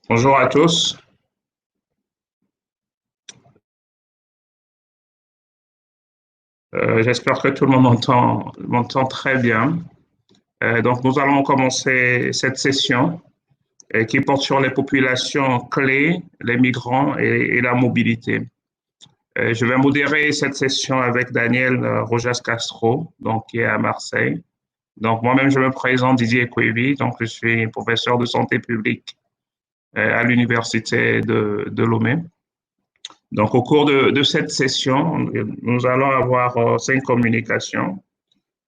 Bonjour à tous. J'espère que tout le monde m'entend très bien. Donc, nous allons commencer cette session qui porte sur les populations clés, les migrants et la mobilité. Je vais modérer cette session avec Daniel Rojas Castro, donc, qui est à Marseille. Donc, moi-même, je me présente Didier Kouevi, donc je suis professeur de santé publique à l'université de Lomé. Donc, au cours de cette session, nous allons avoir 5 communications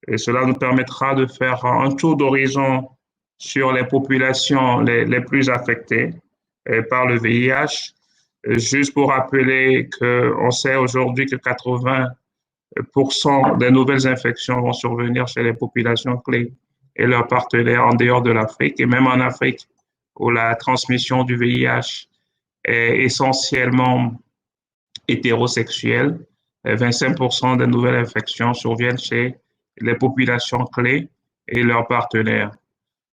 et cela nous permettra de faire un tour d'horizon sur les populations les plus affectées par le VIH. Juste pour rappeler qu'on sait aujourd'hui que 80% des nouvelles infections vont survenir chez les populations clés et leurs partenaires en dehors de l'Afrique et même en Afrique où la transmission du VIH est essentiellement hétérosexuels. 25% des nouvelles infections surviennent chez les populations clés et leurs partenaires.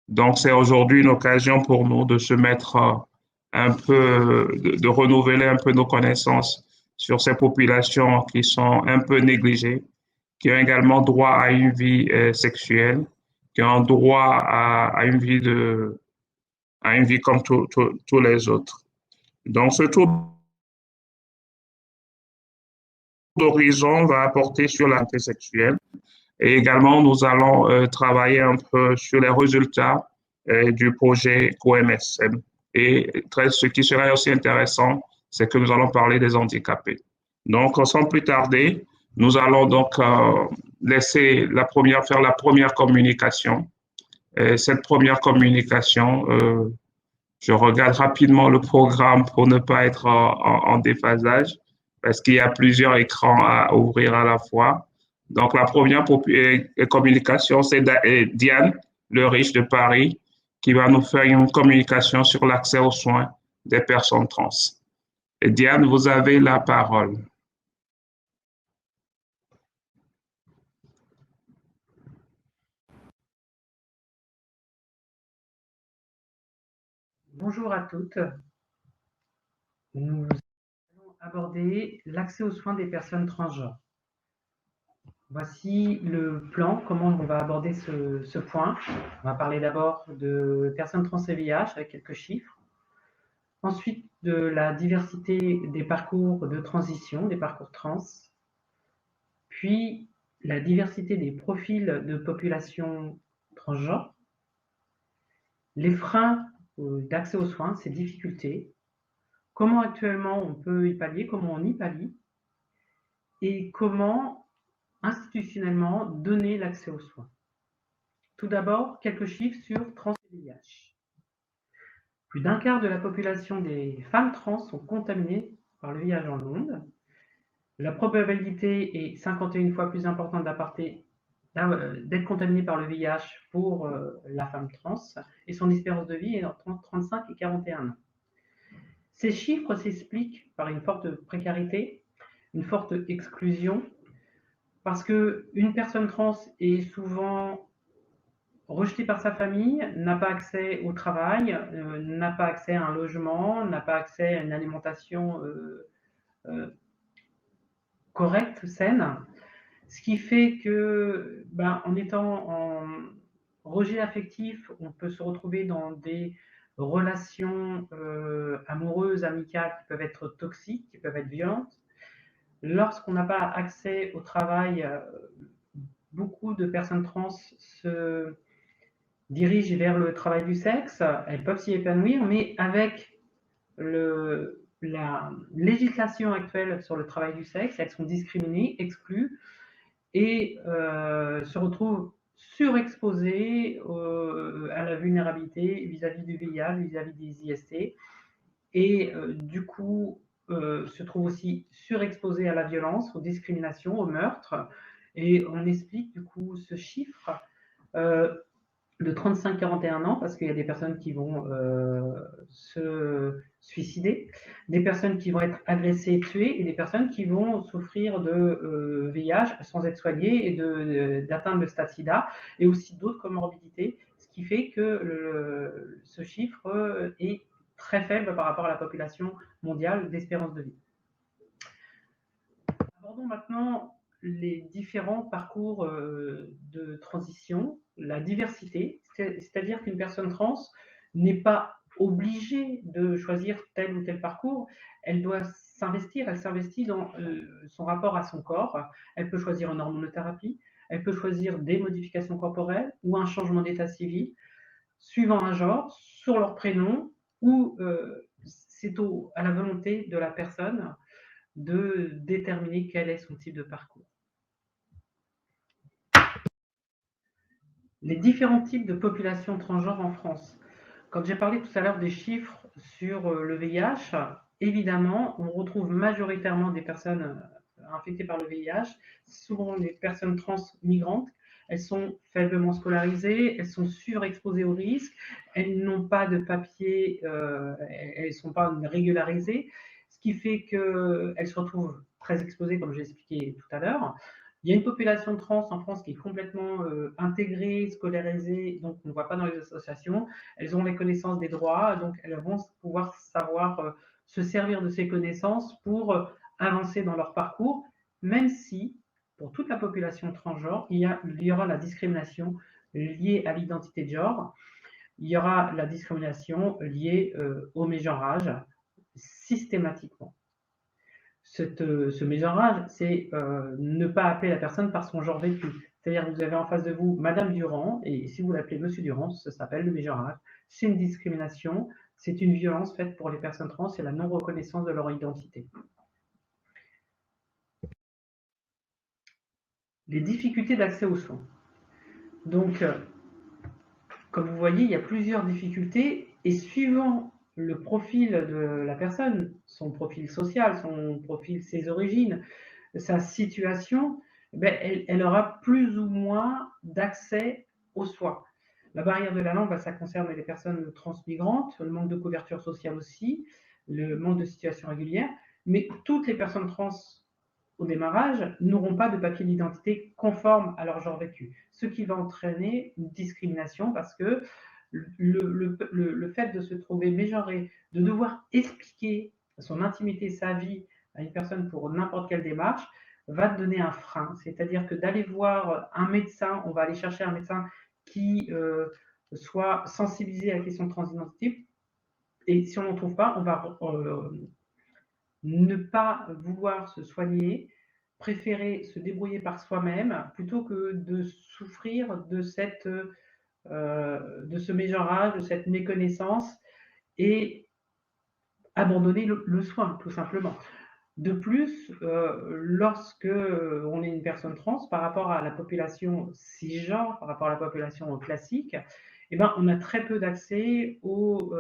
Donc, c'est aujourd'hui une occasion pour nous de se mettre un peu, de renouveler un peu nos connaissances sur ces populations qui sont un peu négligées, qui ont également droit à une vie sexuelle, qui ont droit à une vie comme tous les autres. Donc, ce tour d'horizon va apporter sur la santé sexuelle. Et également, nous allons travailler un peu sur les résultats du projet COMSM. Et ce qui serait aussi intéressant, c'est que nous allons parler des handicapés. Donc, sans plus tarder, nous allons donc laisser faire la première communication. Et cette première communication, je regarde rapidement le programme pour ne pas être en déphasage parce qu'il y a plusieurs écrans à ouvrir à la fois. Donc, la première communication, c'est Diane, le riche de Paris, qui va nous faire une communication sur l'accès aux soins des personnes trans. Et Diane, vous avez la parole. Bonjour à toutes. Nous allons aborder l'accès aux soins des personnes transgenres. Voici le plan, comment on va aborder ce point. On va parler d'abord de personnes trans et VIH avec quelques chiffres. Ensuite, de la diversité des parcours de transition, des parcours trans. Puis, la diversité des profils de population transgenre. Les freins d'accès aux soins, ces difficultés. Comment actuellement on peut y pallier, comment on y pallie, et comment institutionnellement donner l'accès aux soins. Tout d'abord, quelques chiffres sur trans et VIH. Plus d'un quart de la population des femmes trans sont contaminées par le VIH dans le monde. La probabilité est 51 fois plus importante d'être contaminée par le VIH pour la femme trans, et son espérance de vie est entre 35 et 41 ans. Ces chiffres s'expliquent par une forte précarité, une forte exclusion, parce qu'une personne trans est souvent rejetée par sa famille, n'a pas accès au travail, n'a pas accès à un logement, n'a pas accès à une alimentation correcte, saine, ce qui fait que, en étant en rejet affectif, on peut se retrouver dans des relations amoureuses, amicales qui peuvent être toxiques, qui peuvent être violentes. Lorsqu'on n'a pas accès au travail, beaucoup de personnes trans se dirigent vers le travail du sexe. Elles peuvent s'y épanouir, mais avec la législation actuelle sur le travail du sexe, elles sont discriminées, exclues et se retrouvent surexposées à la vulnérabilité vis-à-vis du VIH, vis-à-vis des IST, et du coup se trouvent aussi surexposées à la violence, aux discriminations, au meurtre. Et on explique du coup ce chiffre de 35-41 ans, parce qu'il y a des personnes qui vont se suicider, des personnes qui vont être agressées, tuées, et des personnes qui vont souffrir de VIH sans être soignées et d'atteindre le stade SIDA, et aussi d'autres comorbidités, ce qui fait que ce chiffre est très faible par rapport à la population mondiale d'espérance de vie. Abordons maintenant les différents parcours de transition, la diversité, c'est-à-dire qu'une personne trans n'est pas obligée de choisir tel ou tel parcours, elle doit s'investir, elle s'investit dans son rapport à son corps, elle peut choisir une hormonothérapie, elle peut choisir des modifications corporelles ou un changement d'état civil, suivant un genre, sur leur prénom, ou c'est à la volonté de la personne de déterminer quel est son type de parcours. Les différents types de populations transgenres en France. Quand j'ai parlé tout à l'heure des chiffres sur le VIH, évidemment, on retrouve majoritairement des personnes infectées par le VIH, souvent les personnes trans migrantes. Elles sont faiblement scolarisées, elles sont surexposées au risque, elles n'ont pas de papier, elles ne sont pas régularisées, ce qui fait qu'elles se retrouvent très exposées, comme j'ai expliqué tout à l'heure. Il y a une population trans en France qui est complètement intégrée, scolarisée, donc on ne voit pas dans les associations. Elles ont les connaissances des droits, donc elles vont pouvoir savoir se servir de ces connaissances pour avancer dans leur parcours, même si, pour toute la population transgenre, il y aura la discrimination liée à l'identité de genre, il y aura la discrimination liée au mégenrage, systématiquement. Ce mégenrage, c'est ne pas appeler la personne par son genre vécu. C'est-à-dire que vous avez en face de vous Madame Durand, et si vous l'appelez Monsieur Durand, ça s'appelle le mégenrage. C'est une discrimination, c'est une violence faite pour les personnes trans, c'est la non-reconnaissance de leur identité. Les difficultés d'accès aux soins. Donc, comme vous voyez, il y a plusieurs difficultés, et suivant le profil de la personne, son profil social, son profil, ses origines, sa situation, ben, elle aura plus ou moins d'accès aux soins. La barrière de la langue, ben, ça concerne les personnes transmigrantes, le manque de couverture sociale aussi, le manque de situation régulière, mais toutes les personnes trans au démarrage n'auront pas de papier d'identité conforme à leur genre vécu, ce qui va entraîner une discrimination parce que le fait de se trouver mégenré, de devoir expliquer son intimité, sa vie à une personne pour n'importe quelle démarche, va te donner un frein. C'est-à-dire que d'aller voir un médecin, on va aller chercher un médecin qui soit sensibilisé à la question de transidentité, et si on n'en trouve pas, on va ne pas vouloir se soigner, préférer se débrouiller par soi-même plutôt que de souffrir de ce mégenrage, de cette méconnaissance et abandonner le soin, tout simplement. De plus, lorsque on est une personne trans, par rapport à la population cisgenre, par rapport à la population classique, eh ben, on a très peu d'accès aux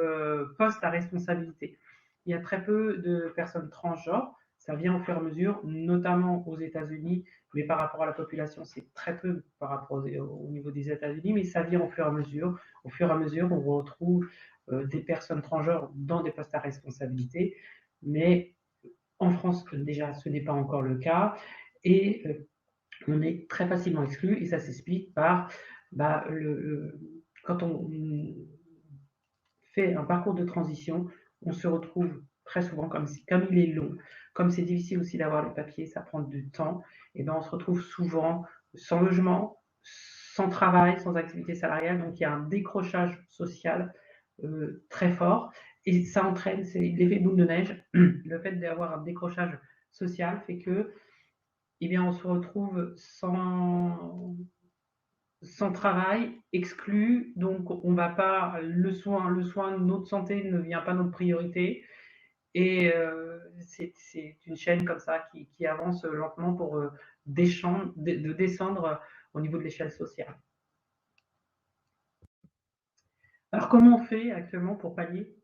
postes à responsabilité. Il y a très peu de personnes transgenres, ça vient au fur et à mesure, notamment aux États-Unis, mais par rapport à la population, c'est très peu par rapport au niveau des États-Unis, mais ça vient au fur et à mesure. Au fur et à mesure, on retrouve des personnes transgenres dans des postes à responsabilité, mais en France, déjà, ce n'est pas encore le cas, et on est très facilement exclu, et ça s'explique par quand on fait un parcours de transition, on se retrouve très souvent, comme il est long, comme c'est difficile aussi d'avoir les papiers, ça prend du temps, et ben on se retrouve souvent sans logement, sans travail, sans activité salariale, donc il y a un décrochage social très fort, et ça entraîne, c'est l'effet boule de neige, le fait d'avoir un décrochage social fait que, eh bien, on se retrouve sans travail, exclu, donc on va pas, le soin de notre santé ne vient pas notre priorité, et c'est une chaîne comme ça qui avance lentement pour de descendre au niveau de l'échelle sociale. Alors comment on fait actuellement pour pallier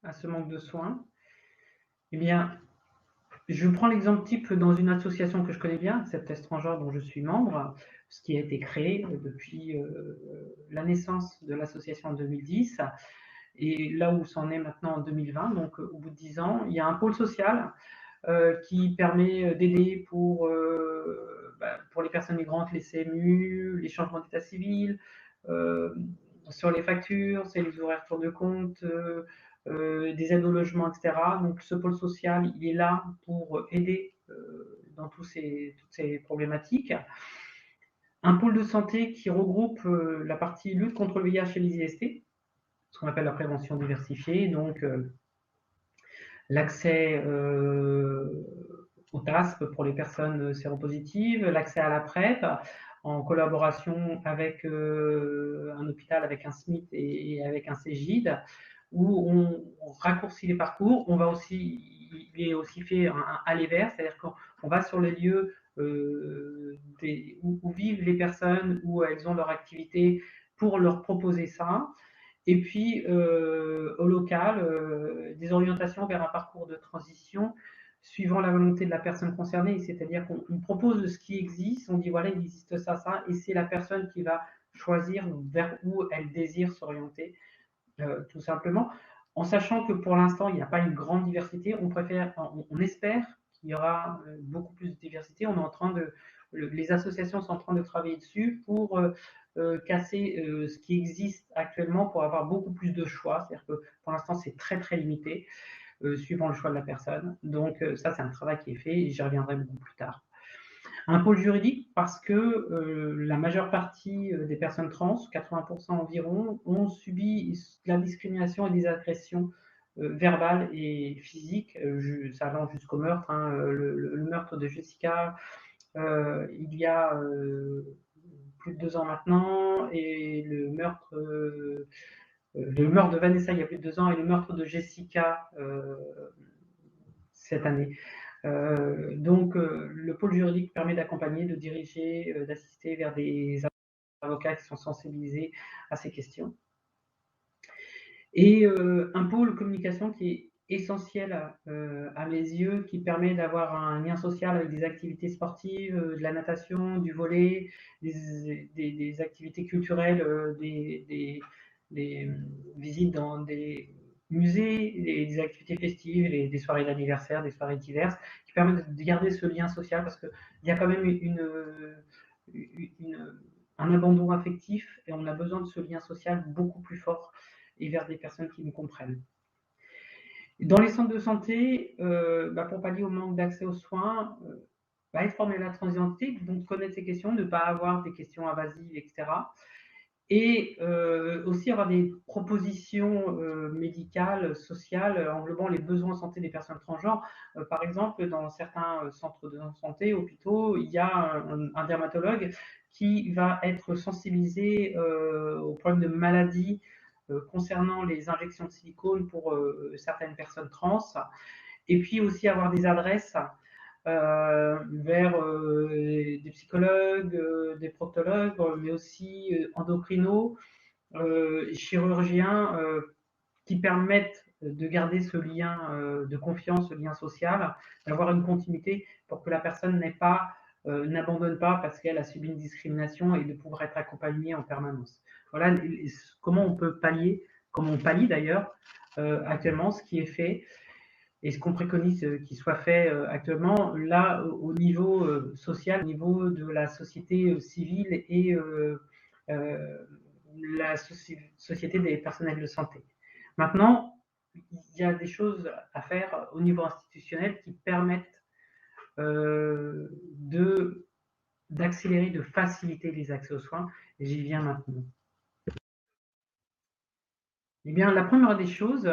à ce manque de soins? Eh bien, je prends l'exemple type dans une association que je connais bien, Acceptez Transgenre, dont je suis membre, ce qui a été créé depuis la naissance de l'association en 2010, et là où c'en est maintenant en 2020, donc au bout de 10 ans, il y a un pôle social qui permet d'aider pour les personnes migrantes, les CMU, les changements d'état civil, sur les factures, c'est les ouvertures de compte, des aides au logement, etc. Donc ce pôle social, il est là pour aider dans toutes ces problématiques. Un pôle de santé qui regroupe la partie lutte contre le VIH et les IST, ce qu'on appelle la prévention diversifiée, donc l'accès au TASP pour les personnes séropositives, l'accès à la PrEP, en collaboration avec un hôpital, avec un SMIC et avec un CEGID, où on raccourcit les parcours. Il est aussi fait un aller vers, c'est-à-dire qu'on va sur les lieux où vivent les personnes, où elles ont leur activité, pour leur proposer ça. Et puis, au local, des orientations vers un parcours de transition suivant la volonté de la personne concernée. C'est-à-dire qu'on propose ce qui existe, on dit voilà, il existe ça, ça, et c'est la personne qui va choisir vers où elle désire s'orienter, tout simplement. En sachant que pour l'instant, il n'y a pas une grande diversité, on espère qu'il y aura beaucoup plus de diversité. Les associations sont en train de travailler dessus pour casser ce qui existe actuellement pour avoir beaucoup plus de choix. C'est-à-dire que pour l'instant, c'est très très limité, suivant le choix de la personne. Donc ça, c'est un travail qui est fait et j'y reviendrai beaucoup plus tard. Un pôle juridique parce que la majeure partie des personnes trans, 80% environ, ont subi de la discrimination et des agressions verbales et physiques, ça allant jusqu'au meurtre. Hein, le meurtre de Jessica, il y a plus de 2 ans maintenant, et le meurtre de Vanessa il y a plus de 2 ans, et le meurtre de Jessica cette année. Donc, le pôle juridique permet d'accompagner, de diriger, d'assister vers des avocats qui sont sensibilisés à ces questions. Et un pôle communication qui est essentiel à mes yeux, qui permet d'avoir un lien social avec des activités sportives, de la natation, du volley, des activités culturelles, des visites dans des musées, des activités festives, des soirées d'anniversaire, des soirées diverses, qui permettent de garder ce lien social, parce qu'il y a quand même un abandon affectif et on a besoin de ce lien social beaucoup plus fort et vers des personnes qui nous comprennent. Dans les centres de santé, pour pallier au manque d'accès aux soins, être formé à la transidentité, donc connaître ces questions, ne pas avoir des questions invasives, etc. Et aussi avoir des propositions médicales, sociales, englobant les besoins en santé des personnes transgenres. Par exemple, dans certains centres de santé, hôpitaux, il y a un dermatologue qui va être sensibilisé aux problèmes de maladies concernant les injections de silicone pour certaines personnes trans, et puis aussi avoir des adresses vers des psychologues, des proctologues, mais aussi endocrinos, chirurgiens, qui permettent de garder ce lien de confiance, ce lien social, d'avoir une continuité pour que la personne n'abandonne pas parce qu'elle a subi une discrimination, et de pouvoir être accompagnée en permanence. Voilà comment on peut pallier, comment on pallie d'ailleurs actuellement ce qui est fait et ce qu'on préconise qu'il soit fait actuellement, là, au niveau social, au niveau de la société civile et la société des personnels de santé. Maintenant, il y a des choses à faire au niveau institutionnel qui permettent d'accélérer, de faciliter les accès aux soins, et j'y viens maintenant. Eh bien, la première des choses,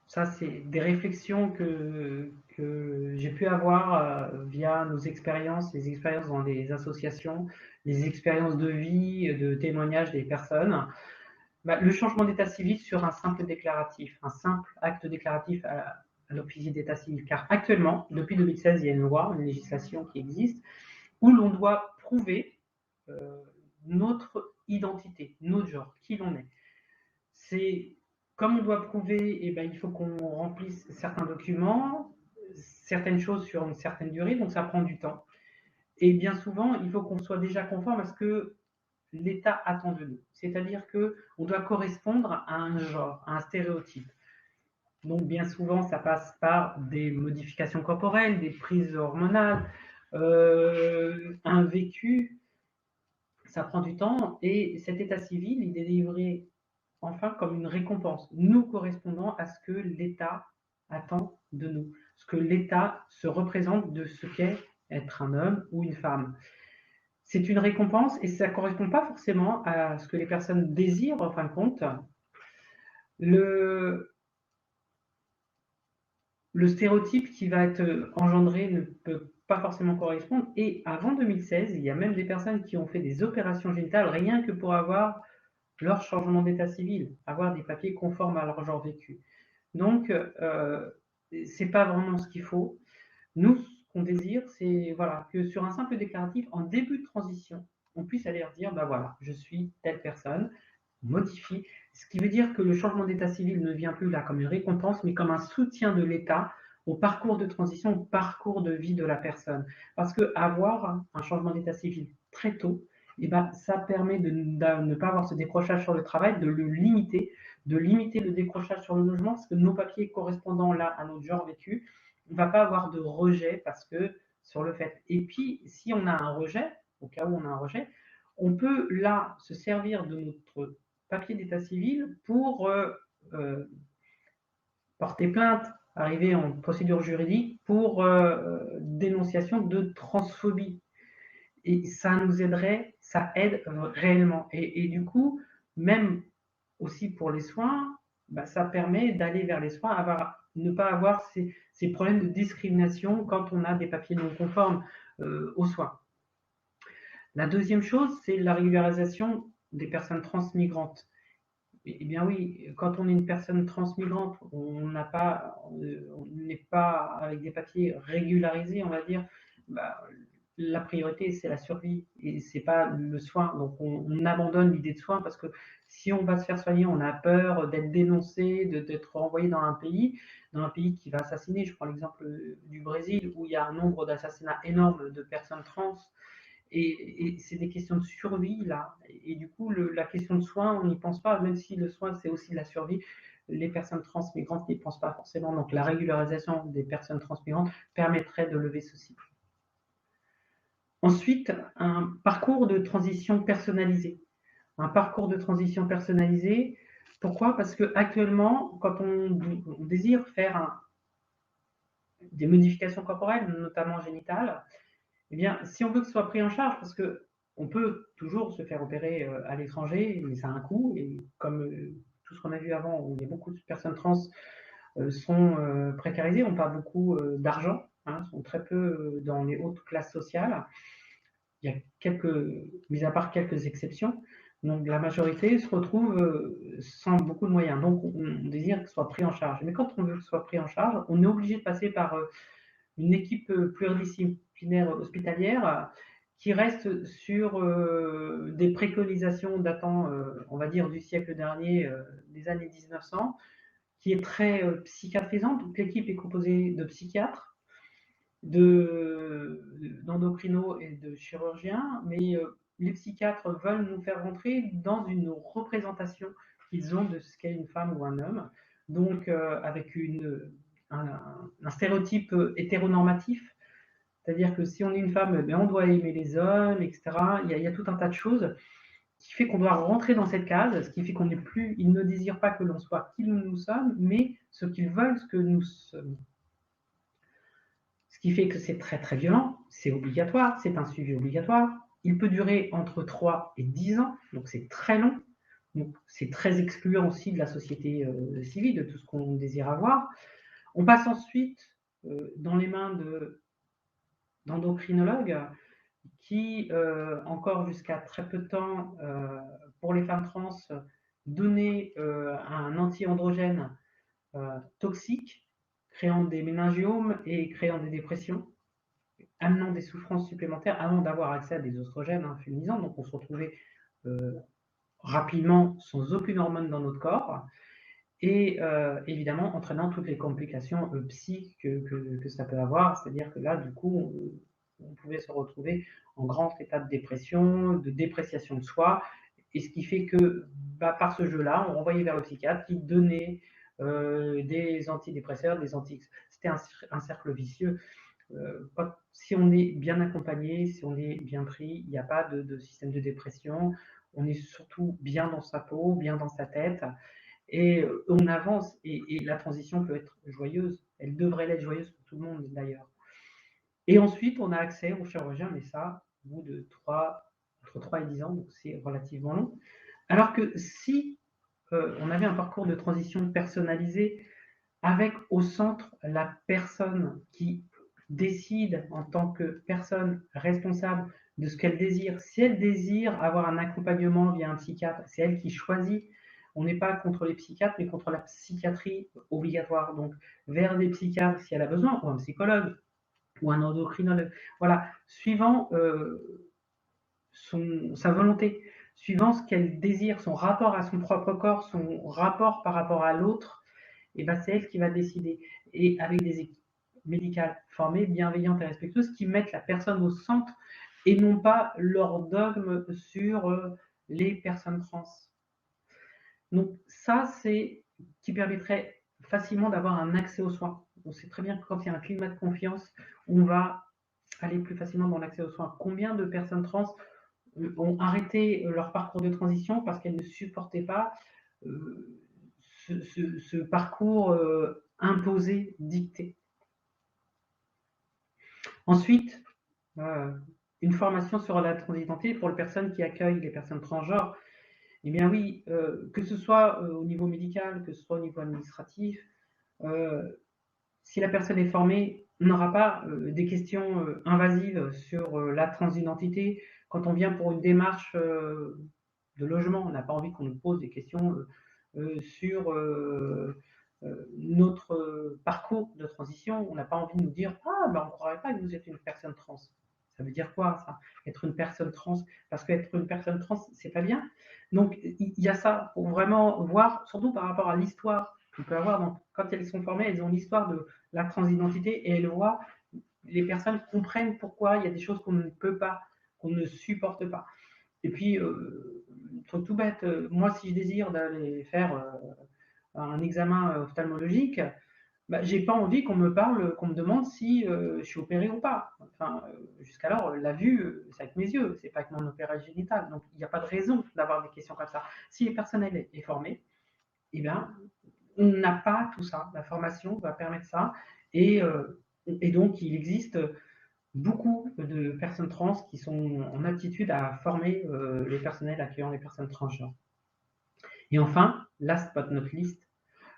ça c'est des réflexions que j'ai pu avoir via nos expériences, les expériences dans les associations, les expériences de vie, de témoignages des personnes. Le changement d'état civil sur un simple déclaratif, un simple acte déclaratif à l'officier d'état civil. Car actuellement, depuis 2016, il y a une loi, une législation qui existe, où l'on doit prouver notre identité, notre genre, qui l'on est. C'est comme on doit prouver, il faut qu'on remplisse certains documents, certaines choses sur une certaine durée, donc ça prend du temps. Et bien souvent, il faut qu'on soit déjà conforme à ce que l'État attend de nous. C'est-à-dire qu'on doit correspondre à un genre, à un stéréotype. Donc bien souvent, ça passe par des modifications corporelles, des prises hormonales, un vécu. Ça prend du temps, et cet état civil, il est délivré enfin comme une récompense, nous correspondant à ce que l'État attend de nous, ce que l'État se représente de ce qu'est être un homme ou une femme. C'est une récompense et ça ne correspond pas forcément à ce que les personnes désirent en fin de compte. Le, le stéréotype qui va être engendré ne peut pas forcément correspondre. Et avant 2016, il y a même des personnes qui ont fait des opérations génitales rien que pour avoir leur changement d'état civil, avoir des papiers conformes à leur genre vécu. Donc, c'est pas vraiment ce qu'il faut. Nous, ce qu'on désire, c'est voilà, que sur un simple déclaratif, en début de transition, on puisse aller dire, bah voilà, je suis telle personne, modifie, ce qui veut dire que le changement d'état civil ne vient plus là comme une récompense, mais comme un soutien de l'État au parcours de transition, au parcours de vie de la personne. Parce que avoir un changement d'état civil très tôt, eh ben, ça permet de ne pas avoir ce décrochage sur le travail, de le limiter, de limiter le décrochage sur le logement, parce que nos papiers correspondant là à notre genre vécu, on ne va pas avoir de rejet parce que sur le fait. Et puis, si on a un rejet, au cas où on a un rejet, on peut là se servir de notre papier d'état civil pour porter plainte, arriver en procédure juridique pour dénonciation de transphobie. Et ça nous aiderait, ça aide réellement. Et du coup, même aussi pour les soins, bah, ça permet d'aller vers les soins, ne pas avoir ces problèmes de discrimination quand on a des papiers non conformes aux soins. La deuxième chose, c'est la régularisation des personnes transmigrantes. Eh bien oui, quand on est une personne transmigrante, on n'est pas avec des papiers régularisés, on va dire. Bah, la priorité, c'est la survie et c'est pas le soin. Donc on abandonne l'idée de soin parce que si on va se faire soigner, on a peur d'être dénoncé, d'être renvoyé dans un pays qui va assassiner. Je prends l'exemple du Brésil où il y a un nombre d'assassinats énorme de personnes trans. Et c'est des questions de survie, là. Et du coup, la question de soins, on n'y pense pas, même si le soin, c'est aussi de la survie. Les personnes transmigrantes n'y pensent pas forcément. Donc, la régularisation des personnes transmigrantes permettrait de lever ceci. Ensuite, un parcours de transition personnalisé. Un parcours de transition personnalisé. Pourquoi? Parce qu'actuellement, quand on désire faire des modifications corporelles, notamment génitales, eh bien, si on veut que ce soit pris en charge, parce que on peut toujours se faire opérer à l'étranger, mais ça a un coût, et comme tout ce qu'on a vu avant, où il y a beaucoup de personnes trans sont précarisées, on parle beaucoup d'argent, hein, sont très peu dans les hautes classes sociales. Il y a mis à part quelques exceptions, donc la majorité se retrouve sans beaucoup de moyens. Donc on désire que ce soit pris en charge. Mais quand on veut que ce soit pris en charge, on est obligé de passer par une équipe pluridisciplinaire hospitalière qui reste sur des préconisations datant, on va dire, du siècle dernier, des années 1900, qui est très psychiatrisante. Donc l'équipe est composée de psychiatres, d'endocrinos et de chirurgiens, mais les psychiatres veulent nous faire rentrer dans une représentation qu'ils ont de ce qu'est une femme ou un homme, donc avec un stéréotype hétéronormatif, c'est-à-dire que si on est une femme, ben, on doit aimer les hommes, etc. Il y a tout un tas de choses qui fait qu'on doit rentrer dans cette case, ce qui fait qu'on n'est plus, ils ne désirent pas que l'on soit qui nous sommes, mais ce qu'ils veulent, ce que nous sommes. Ce qui fait que c'est très très violent, c'est obligatoire, c'est un suivi obligatoire. Il peut durer entre 3 et 10 ans, donc c'est très long. Donc c'est très excluant aussi de la société civile, de tout ce qu'on désire avoir. On passe ensuite dans les mains d'endocrinologues qui, encore jusqu'à très peu de temps, pour les femmes trans, donnaient un anti-androgène toxique, créant des méningiomes et créant des dépressions, amenant des souffrances supplémentaires avant d'avoir accès à des oestrogènes féminisants. Donc on se retrouvait rapidement sans aucune hormone dans notre corps et évidemment entraînant toutes les complications psy que ça peut avoir. C'est-à-dire que là, du coup, on pouvait se retrouver en grand état de dépression, de dépréciation de soi, et ce qui fait que par ce jeu-là, on renvoyait vers le psychiatre qui donnait des antidépresseurs, des anti. C'était un cercle vicieux. Si on est bien accompagné, si on est bien pris, il n'y a pas de système de dépression. on est surtout bien dans sa peau, bien dans sa tête, et on avance, et la transition peut être joyeuse. Elle devrait l'être joyeuse pour tout le monde d'ailleurs. Et ensuite, on a accès au chirurgien, mais ça, au bout de entre 3 et 10 ans, donc c'est relativement long. Alors que si on avait un parcours de transition personnalisé, avec au centre la personne qui décide en tant que personne responsable de ce qu'elle désire. Si elle désire avoir un accompagnement via un psychiatre, c'est elle qui choisit. On n'est pas contre les psychiatres, mais contre la psychiatrie obligatoire. Donc, vers des psychiatres si elle a besoin, ou un psychologue, ou un endocrinologue. Voilà, suivant sa volonté, suivant ce qu'elle désire, son rapport à son propre corps, son rapport par rapport à l'autre, et ben c'est elle qui va décider. Et avec des équipes médicales formées, bienveillantes et respectueuses qui mettent la personne au centre et non pas leur dogme sur les personnes trans. Donc ça, c'est qui permettrait facilement d'avoir un accès aux soins. On sait très bien que quand il y a un climat de confiance, on va aller plus facilement dans l'accès aux soins. Combien de personnes trans ont arrêté leur parcours de transition parce qu'elles ne supportaient pas euh, ce parcours imposé, dicté. Ensuite, une formation sur la transidentité pour les personnes qui accueillent les personnes transgenres. Eh bien oui, que ce soit au niveau médical, que ce soit au niveau administratif, si la personne est formée, on n'aura pas des questions invasives sur la transidentité. Quand on vient pour une démarche de logement, on n'a pas envie qu'on nous pose des questions sur notre parcours de transition. On n'a pas envie de nous dire ah ben on ne croirait pas que vous êtes une personne trans. Ça veut dire quoi ça? Être une personne trans? Parce qu'être une personne trans, c'est pas bien. Donc il y a ça pour vraiment voir, surtout par rapport à l'histoire qu'on peut avoir. Donc, quand elles sont formées, elles ont l'histoire de la transidentité et elles voient, les personnes comprennent pourquoi il y a des choses qu'on ne peut pas, qu'on ne supporte pas. Et puis, truc tout bête, moi si je désire d'aller faire un examen ophtalmologique, bah, j'ai pas envie qu'on me parle, qu'on me demande si je suis opéré ou pas. Enfin, jusqu'alors, la vue, c'est avec mes yeux, c'est pas avec mon opéra génital. Donc, il n'y a pas de raison d'avoir des questions comme ça. Si le personnel est formé, eh bien, on n'a pas tout ça. La formation va permettre ça. Et donc, il existe beaucoup de personnes trans qui sont en aptitude à former les personnels accueillant les personnes transgenres. Et enfin, last but not least,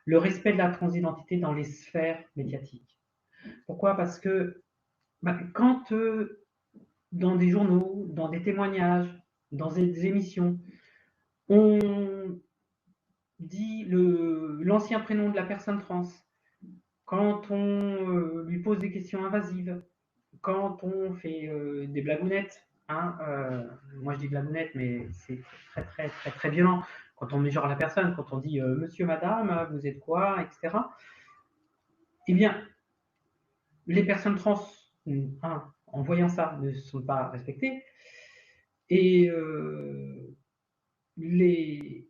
le respect de la transidentité dans les sphères médiatiques. Pourquoi? Parce que quand dans des journaux, dans des témoignages, dans des émissions, on dit l'ancien prénom de la personne trans, quand on lui pose des questions invasives, quand on fait des blagounettes, hein, moi je dis blagounettes, mais c'est très très très très violent. Quand on méjore la personne, quand on dit monsieur, madame, vous êtes quoi, etc. Eh bien, les personnes trans, en voyant ça, ne sont pas respectées. Et les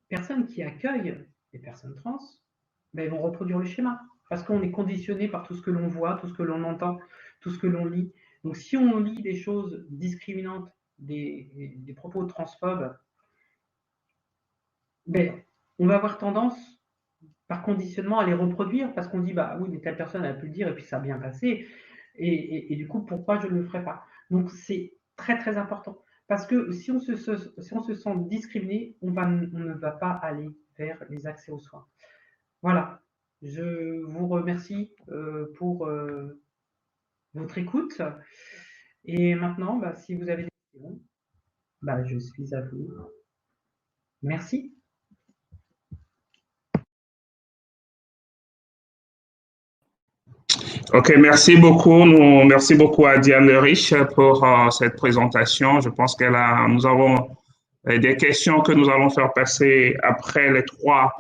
personnes qui accueillent les personnes trans, ben, elles vont reproduire le schéma. Parce qu'on est conditionné par tout ce que l'on voit, tout ce que l'on entend, tout ce que l'on lit. Donc si on lit des choses discriminantes, des propos transphobes, ben, on va avoir tendance, par conditionnement, à les reproduire parce qu'on dit bah oui, mais telle personne a pu le dire et puis ça a bien passé. Et du coup, pourquoi je ne le ferais pas? Donc c'est très très important. Parce que si on se sent discriminé, on ne va pas aller vers les accès aux soins. Voilà. Je vous remercie pour votre écoute. Et maintenant, bah, si vous avez des questions, bah, je suis à vous. Merci. OK, merci beaucoup à Diane Rich pour cette présentation. Je pense nous avons des questions que nous allons faire passer après les trois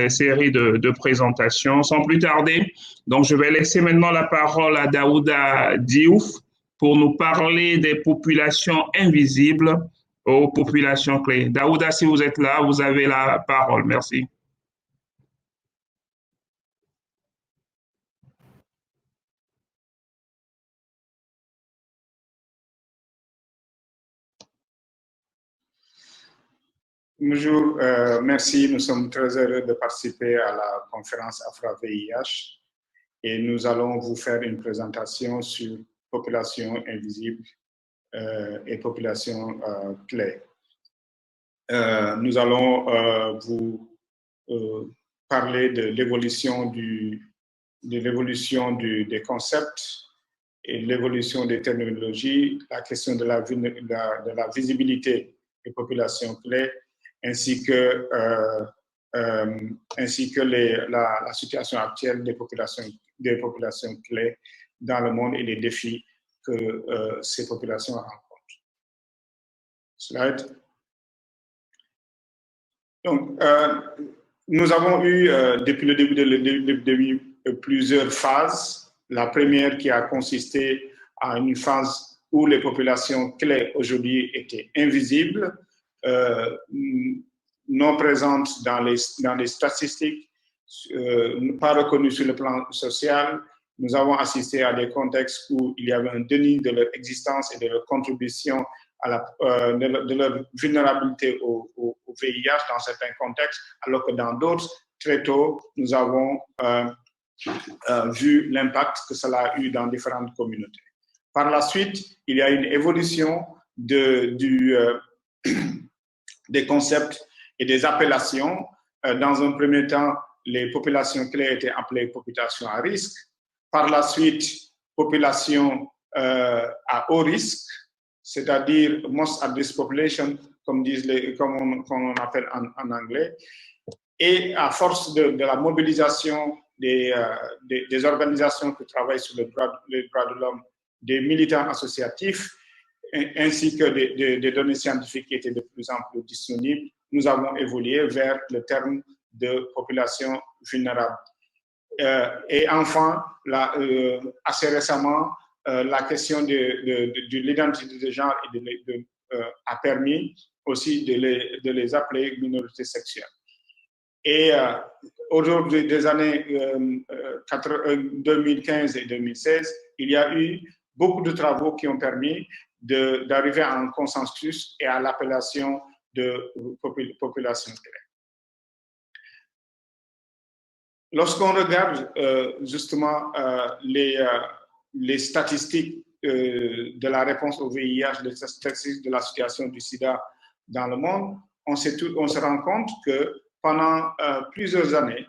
séries de présentations. Sans plus tarder, donc je vais laisser maintenant la parole à Daouda Diouf pour nous parler des populations invisibles aux populations clés. Daouda, si vous êtes là, vous avez la parole. Merci. Bonjour, merci. Nous sommes très heureux de participer à la conférence Afra-VIH et nous allons vous faire une présentation sur population invisible et population clé. Nous allons vous parler de l'évolution des concepts et l'évolution des terminologies, la question de la visibilité des populations clés, ainsi que la situation actuelle des populations clés dans le monde et les défis que ces populations rencontrent. Slide. Donc, nous avons eu depuis le début plusieurs phases. La première qui a consisté à une phase où les populations clés aujourd'hui étaient invisibles, non présentes dans les statistiques, pas reconnues sur le plan social. Nous avons assisté à des contextes où il y avait un déni de leur existence et de leur contribution de leur vulnérabilité au VIH dans certains contextes, alors que dans d'autres, très tôt, nous avons vu l'impact que cela a eu dans différentes communautés. Par la suite, il y a une évolution des concepts et des appellations. Dans un premier temps, les populations clés étaient appelées populations à risque. Par la suite, population à haut risque, c'est-à-dire most at risk population, comme on appelle en anglais. Et à force de la mobilisation des organisations qui travaillent sur les droits de l'homme, des militants associatifs, ainsi que des données scientifiques qui étaient de plus en plus disponibles, nous avons évolué vers le terme de population vulnérable. Et enfin, assez récemment, la question de l'identité de genre a permis aussi de les appeler minorités sexuelles. Et aujourd'hui, des années 2015 et 2016, il y a eu beaucoup de travaux qui ont permis d'arriver à un consensus et à l'appellation de population clé. Lorsqu'on regarde justement les statistiques de la réponse au VIH, les statistiques de la situation du sida dans le monde, on se rend compte que pendant plusieurs années,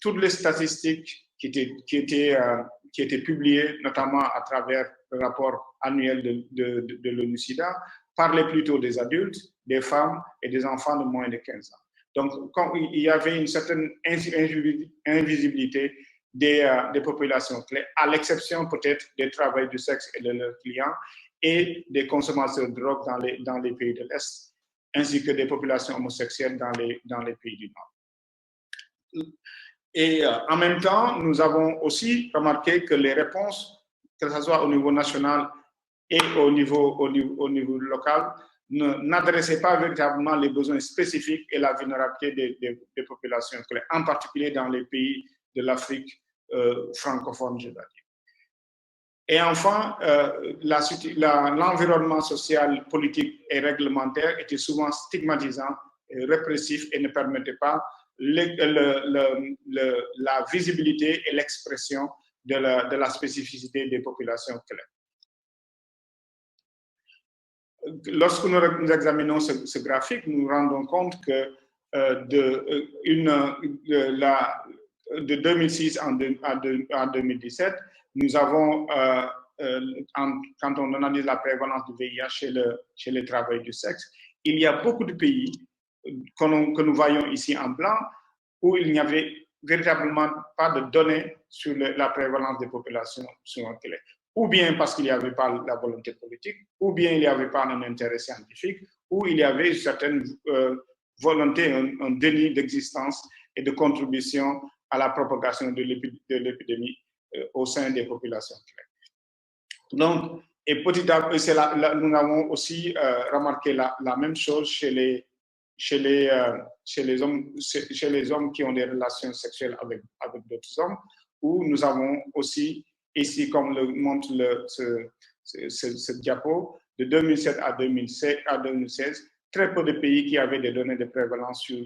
toutes les statistiques qui étaient publiées, notamment à travers le rapport annuel de l'ONU-SIDA, parlaient plutôt des adultes, des femmes et des enfants de moins de 15 ans. Donc, quand il y avait une certaine invisibilité des populations clés, à l'exception peut-être des travailleurs du sexe et de leurs clients et des consommateurs de drogue dans les pays de l'Est, ainsi que des populations homosexuelles dans les pays du Nord. Et en même temps, nous avons aussi remarqué que les réponses, que ce soit au niveau national et au niveau local, n'adressaient pas véritablement les besoins spécifiques et la vulnérabilité des populations clés, en particulier dans les pays de l'Afrique francophone, je dois dire. Et enfin, l'environnement social, politique et réglementaire était souvent stigmatisant, et répressif et ne permettait pas la visibilité et l'expression de la spécificité des populations clés. Lorsque nous examinons ce graphique, nous nous rendons compte que de 2006 à 2017, nous avons, quand on analyse la prévalence du VIH chez les travailleurs du sexe, il y a beaucoup de pays que nous voyons ici en blanc où il n'y avait véritablement pas de données sur la prévalence des populations clés. Ou bien parce qu'il n'y avait pas la volonté politique, ou bien il n'y avait pas un intérêt scientifique, ou il y avait une certaine volonté, un déni d'existence et de contribution à la propagation de l'épidémie au sein des populations clés. Donc, et petit à petit, nous avons aussi remarqué la même chose chez les hommes qui ont des relations sexuelles avec d'autres hommes, où nous avons aussi ici, comme le montre ce diapo, de 2007 à 2016, très peu de pays qui avaient des données de prévalence sur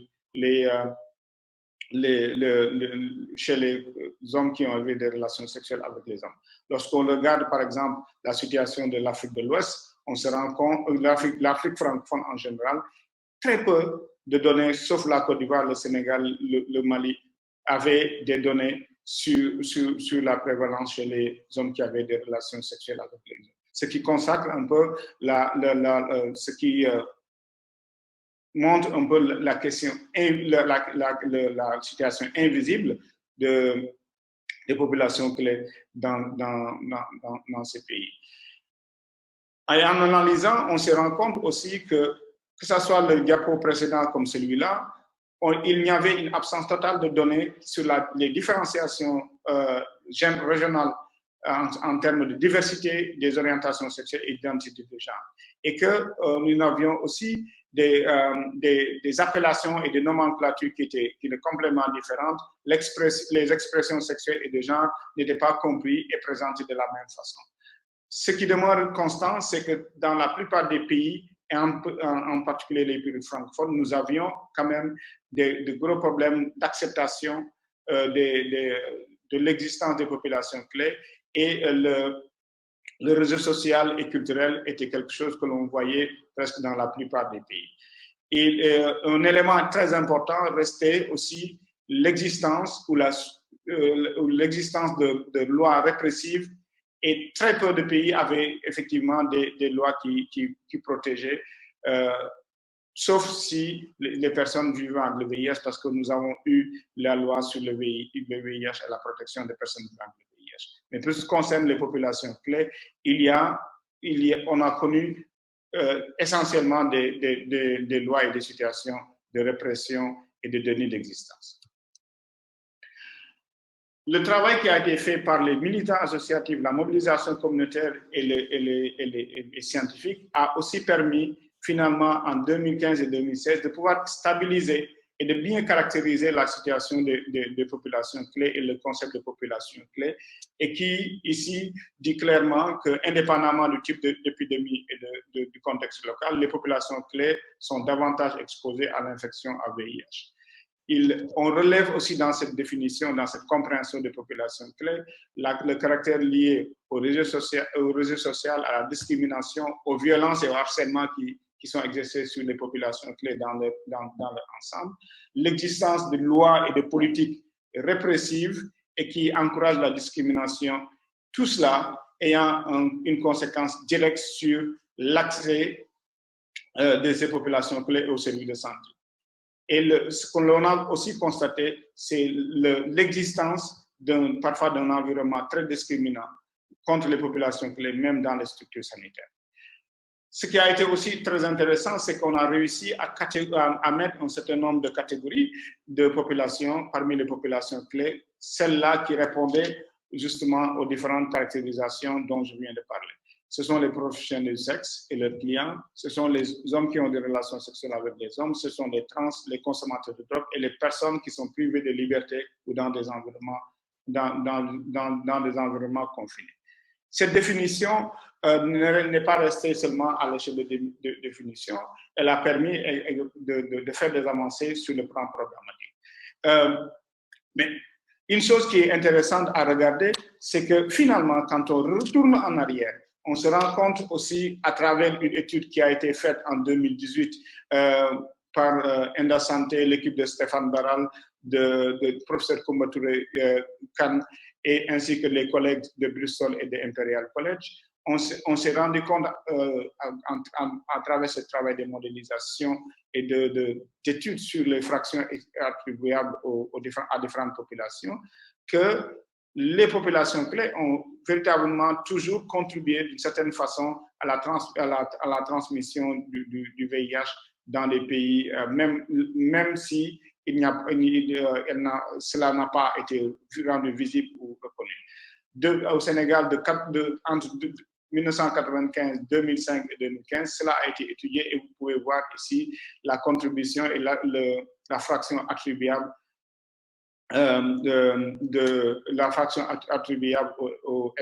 chez les hommes qui ont eu des relations sexuelles avec les hommes. Lorsqu'on regarde, par exemple, la situation de l'Afrique de l'Ouest, on se rend compte, l'Afrique francophone en général, très peu de données, sauf la Côte d'Ivoire, le Sénégal, le Mali, avaient des données sur la prévalence chez les hommes qui avaient des relations sexuelles avec les hommes. Ce qui consacre un peu ce qui montre un peu la question, la situation invisible des populations clés dans ces pays. Et en analysant, on se rend compte aussi que ce soit le diapo précédent comme celui-là, il y avait une absence totale de données sur les différenciations régionales en termes de diversité des orientations sexuelles et d'identité de genre. Et que nous avions aussi des appellations et des nomenclatures qui étaient complètement différentes. Les expressions sexuelles et de genre n'étaient pas comprises et présentées de la même façon. Ce qui demeure constant, c'est que dans la plupart des pays, et en particulier les pays francophones, nous avions quand même de gros problèmes d'acceptation de l'existence des populations clés, et le réseau social et culturel était quelque chose que l'on voyait presque dans la plupart des pays. Et un élément très important restait aussi l'existence de lois répressives, et très peu de pays avaient effectivement des lois qui protégeaient, sauf si les personnes vivant avec le VIH, parce que nous avons eu la loi sur le VIH et la protection des personnes vivant avec le VIH. Mais pour ce qui concerne les populations clés, on a connu essentiellement des lois et des situations de répression et de déni d'existence. Le travail qui a été fait par les militants associatifs, la mobilisation communautaire et les scientifiques a aussi permis finalement en 2015 et 2016 de pouvoir stabiliser et de bien caractériser la situation des populations clés et le concept de population clé, et qui ici dit clairement que, indépendamment du type d'épidémie et du contexte local, les populations clés sont davantage exposées à l'infection à VIH. On relève aussi dans cette définition, dans cette compréhension des populations clés, le caractère lié au réseau social, à la discrimination, aux violences et au harcèlement qui sont exercées sur les populations clés dans leur ensemble, l'existence de lois et de politiques répressives et qui encouragent la discrimination, tout cela ayant une conséquence directe sur l'accès de ces populations clés aux services de santé. Et ce que l'on a aussi constaté, c'est l'existence parfois d'un environnement très discriminant contre les populations clés, même dans les structures sanitaires. Ce qui a été aussi très intéressant, c'est qu'on a réussi à mettre un certain nombre de catégories de populations parmi les populations clés, celles-là qui répondaient justement aux différentes caractérisations dont je viens de parler. Ce sont les professionnels du sexe et leurs clients, ce sont les hommes qui ont des relations sexuelles avec les hommes, ce sont les trans, les consommateurs de drogue et les personnes qui sont privées de liberté ou dans des environnements, dans des environnements confinés. Cette définition n'est pas restée seulement à l'échelle de définition, elle a permis de faire des avancées sur le plan programmatique. Mais une chose qui est intéressante à regarder, c'est que finalement, quand on retourne en arrière, on se rend compte aussi à travers une étude qui a été faite en 2018 par Enda Santé, l'équipe de Stéphane Barral, de professeur Koumba Touré Khan, et ainsi que les collègues de Bristol et de Imperial College. On s'est rendu compte à travers ce travail de modélisation et d'études sur les fractions attribuables à différentes populations que les populations clés ont véritablement toujours contribué d'une certaine façon à la transmission du VIH dans les pays, même si cela n'a pas été rendu visible ou reconnu. Au Sénégal, entre 1995, 2005 et 2015, cela a été étudié et vous pouvez voir ici la contribution et la fraction attribuable de la fraction attribuable au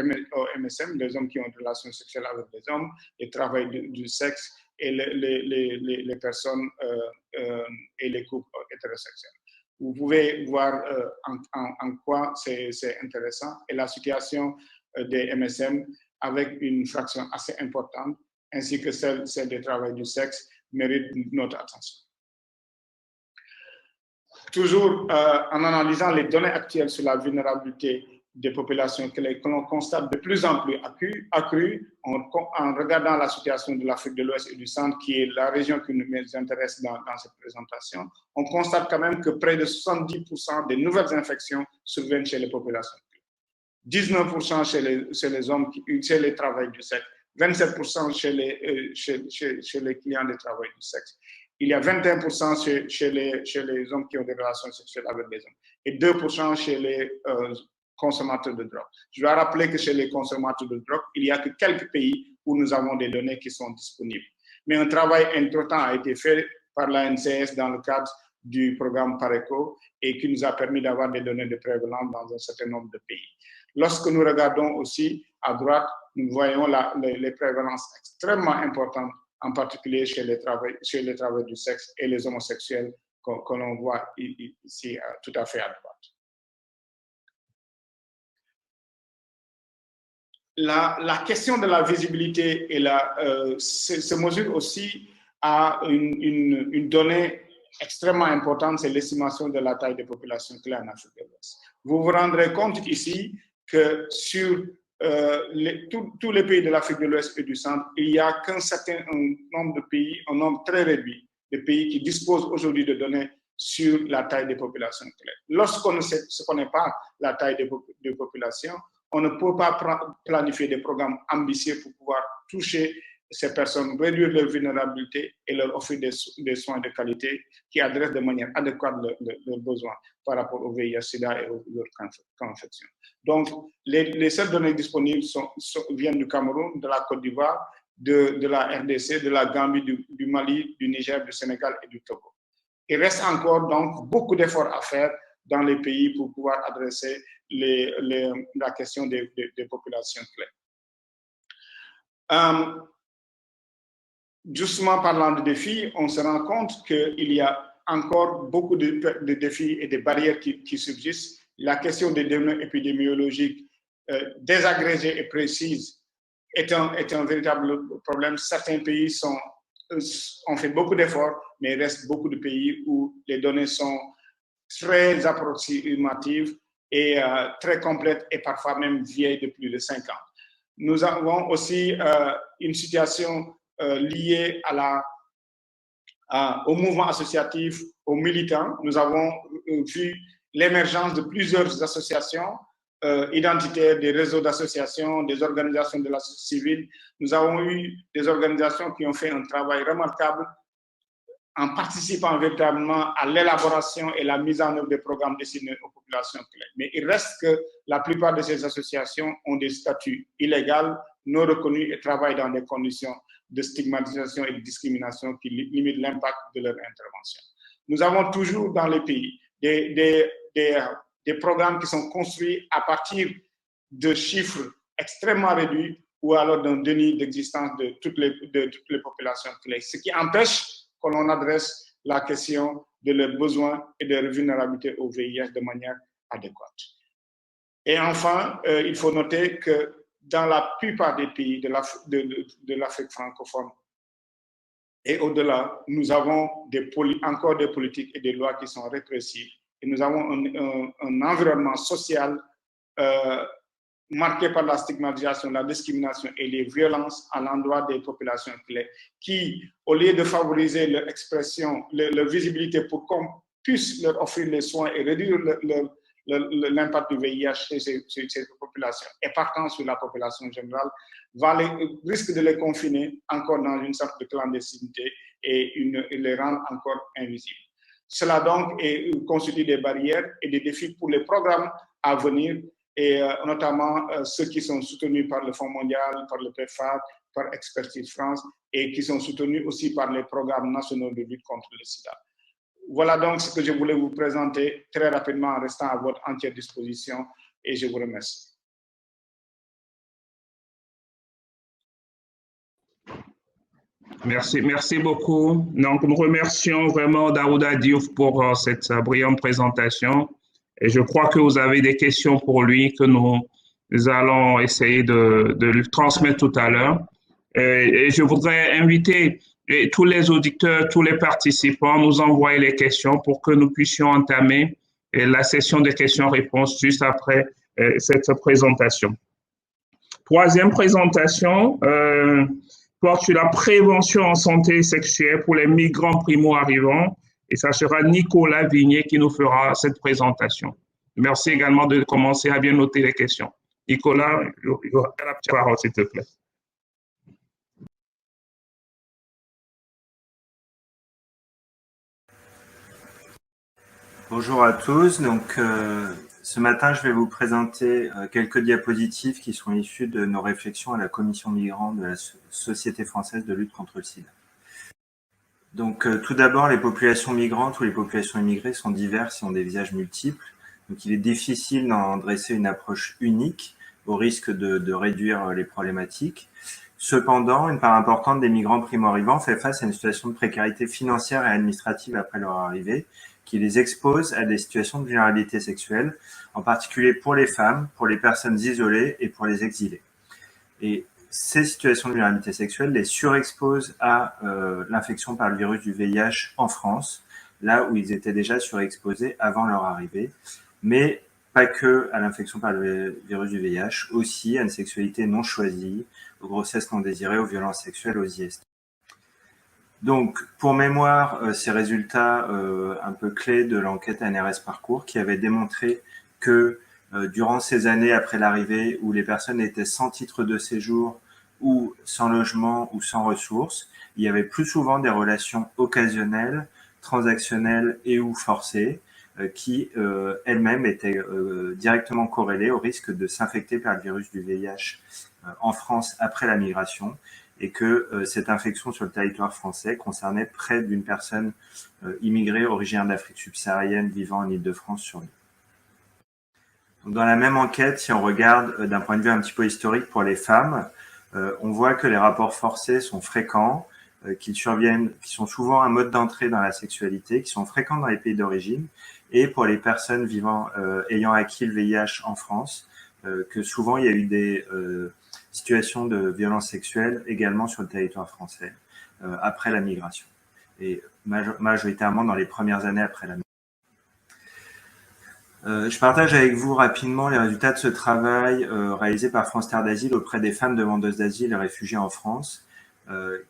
MSM, les hommes qui ont des relations sexuelles avec les hommes, et travail du sexe et les personnes et les couples hétérosexuels. Vous pouvez voir en quoi c'est intéressant et la situation des MSM avec une fraction assez importante ainsi que celle des travailleurs du sexe mérite notre attention. Toujours en analysant les données actuelles sur la vulnérabilité des populations que l'on constate de plus en plus accrue en regardant la situation de l'Afrique de l'Ouest et du Centre, qui est la région qui nous intéresse dans cette présentation, on constate quand même que près de 70% des nouvelles infections surviennent chez les populations. 19% chez les hommes, chez les travailleurs du sexe, 27% chez les clients des travailleurs du sexe. Il y a 21% chez les hommes qui ont des relations sexuelles avec les hommes et 2% chez les consommateurs de drogue. Je dois rappeler que chez les consommateurs de drogue, il n'y a que quelques pays où nous avons des données qui sont disponibles. Mais un travail important a été fait par la NCS dans le cadre du programme PARECO et qui nous a permis d'avoir des données de prévalence dans un certain nombre de pays. Lorsque nous regardons aussi à droite, nous voyons les prévalences extrêmement importantes, en particulier chez les travailleurs du sexe et les homosexuels que l'on voit ici tout à fait à droite. La question de la visibilité se mesure aussi à une donnée extrêmement importante, c'est l'estimation de la taille des populations clés en Afrique de l'Ouest. Vous vous rendrez compte ici que sur tous les pays de l'Afrique de l'Ouest et du Centre, il n'y a qu'un certain nombre de pays, un nombre très réduit de pays qui disposent aujourd'hui de données sur la taille des populations clés. Lorsqu'on ne connaît pas la taille des populations, on ne peut pas planifier des programmes ambitieux pour pouvoir toucher ces personnes, réduire leur vulnérabilité et leur offrir des soins de qualité qui adressent de manière adéquate leurs besoins par rapport au VIH/SIDA et aux autres infections. Donc, les seules données disponibles viennent du Cameroun, de la Côte d'Ivoire, de la RDC, de la Gambie, du Mali, du Niger, du Sénégal et du Togo. Il reste encore donc beaucoup d'efforts à faire dans les pays pour pouvoir adresser la question des populations clés. Justement, parlant de défis, on se rend compte qu'il y a encore beaucoup de défis et de barrières qui subsistent. La question des données épidémiologiques désagrégées et précises est un véritable problème. Certains pays ont fait beaucoup d'efforts, mais il reste beaucoup de pays où les données sont très approximatives et très complètes et parfois même vieilles de plus de 5 ans. Nous avons aussi une situation liée au mouvement associatif, aux militants. Nous avons vu l'émergence de plusieurs associations identitaires, des réseaux d'associations, des organisations de la société civile. Nous avons eu des organisations qui ont fait un travail remarquable en participant véritablement à l'élaboration et la mise en œuvre des programmes destinés aux populations clés. Mais il reste que la plupart de ces associations ont des statuts illégaux, non reconnus et travaillent dans des conditions de stigmatisation et de discrimination qui limitent l'impact de leur intervention. Nous avons toujours dans les pays des programmes qui sont construits à partir de chiffres extrêmement réduits ou alors d'un déni d'existence de toutes les populations clés, ce qui empêche que l'on adresse la question de leurs besoins et de leur vulnérabilité au VIH de manière adéquate. Et enfin, il faut noter que dans la plupart des pays de l'Afrique francophone et au-delà, nous avons encore des politiques et des lois qui sont répressives. Et nous avons un environnement social marqué par la stigmatisation, la discrimination et les violences à l'endroit des populations clés qui, au lieu de favoriser leur expression, leur visibilité pour qu'on puisse leur offrir les soins et réduire l'impact du VIH sur ces populations et partant sur la population générale, risque de les confiner encore dans une sorte de clandestinité et les rendre encore invisibles. Cela donc constitue des barrières et des défis pour les programmes à venir, et notamment ceux qui sont soutenus par le Fonds mondial, par le PEPFAR, par Expertise France, et qui sont soutenus aussi par les programmes nationaux de lutte contre le sida. Voilà donc ce que je voulais vous présenter très rapidement en restant à votre entière disposition, et je vous remercie. Merci beaucoup. Donc, nous remercions vraiment Daouda Diouf pour cette brillante présentation. Et je crois que vous avez des questions pour lui que nous allons essayer de lui transmettre tout à l'heure. Et je voudrais inviter tous les auditeurs, tous les participants, nous envoyer les questions pour que nous puissions entamer la session de questions-réponses juste après cette présentation. Troisième présentation porte sur la prévention en santé sexuelle pour les migrants primo-arrivants. Et ça sera Nicolas Vigné qui nous fera cette présentation. Merci également de commencer à bien noter les questions. Nicolas, you have la parole, s'il te plaît. Bonjour à tous. Donc, ce matin, je vais vous présenter quelques diapositives qui sont issues de nos réflexions à la Commission migrants de la Société française de lutte contre le sida. Donc, tout d'abord, les populations migrantes ou les populations immigrées sont diverses et ont des visages multiples. Donc, il est difficile d'en dresser une approche unique au risque de réduire les problématiques. Cependant, une part importante des migrants primo-arrivants fait face à une situation de précarité financière et administrative après leur arrivée, qui les expose à des situations de vulnérabilité sexuelle, en particulier pour les femmes, pour les personnes isolées et pour les exilés. Et ces situations de vulnérabilité sexuelle les surexposent à l'infection par le virus du VIH en France, là où ils étaient déjà surexposés avant leur arrivée, mais pas que à l'infection par le virus du VIH, aussi à une sexualité non choisie, aux grossesses non désirées, aux violences sexuelles, aux IST. Donc, pour mémoire, ces résultats un peu clés de l'enquête ANRS Parcours qui avait démontré que durant ces années après l'arrivée où les personnes étaient sans titre de séjour ou sans logement ou sans ressources, il y avait plus souvent des relations occasionnelles, transactionnelles et ou forcées qui elles-mêmes étaient directement corrélées au risque de s'infecter par le virus du VIH en France après la migration, et que cette infection sur le territoire français concernait près d'une personne immigrée originaire d'Afrique subsaharienne vivant en Île-de-France sur deux. Donc, dans la même enquête, si on regarde d'un point de vue un petit peu historique pour les femmes, on voit que les rapports forcés sont fréquents, qu'ils sont souvent un mode d'entrée dans la sexualité, qui sont fréquents dans les pays d'origine, et pour les personnes ayant acquis le VIH en France, que souvent il y a eu des situations de violence sexuelle également sur le territoire français après la migration, et majoritairement dans les premières années après la migration. Je partage avec vous rapidement les résultats de ce travail réalisé par France Terre d'Asile auprès des femmes demandeuses d'asile et réfugiées en France,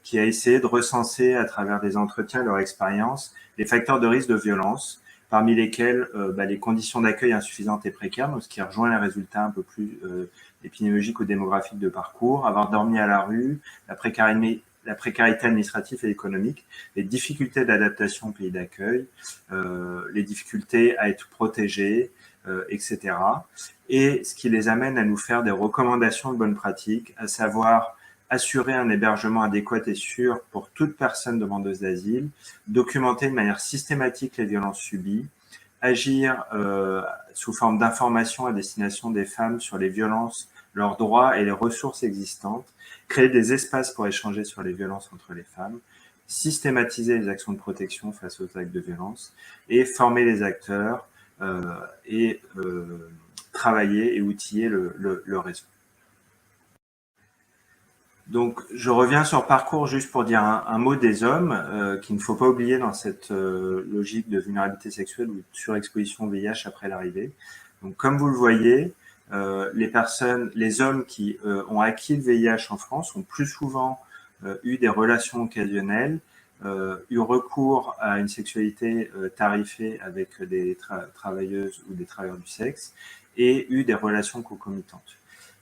qui a essayé de recenser à travers des entretiens leur expérience les facteurs de risque de violence, parmi lesquels les conditions d'accueil insuffisantes et précaires, donc ce qui rejoint les résultats un peu plus épidémiologiques ou démographiques de parcours, avoir dormi à la rue, la précarité administrative et économique, les difficultés d'adaptation au pays d'accueil, les difficultés à être protégés, etc. Et ce qui les amène à nous faire des recommandations de bonnes pratiques, à savoir assurer un hébergement adéquat et sûr pour toute personne demandeuse d'asile, documenter de manière systématique les violences subies, agir sous forme d'informations à destination des femmes sur les violences, leurs droits et les ressources existantes, créer des espaces pour échanger sur les violences entre les femmes, systématiser les actions de protection face aux actes de violence et former les acteurs et travailler et outiller le réseau. Donc, je reviens sur Parcours juste pour dire un mot des hommes qu'il ne faut pas oublier dans cette logique de vulnérabilité sexuelle ou de surexposition au VIH après l'arrivée. Donc, comme vous le voyez, les hommes qui ont acquis le VIH en France ont plus souvent eu des relations occasionnelles, eu recours à une sexualité tarifée avec des travailleuses ou des travailleurs du sexe et eu des relations concomitantes.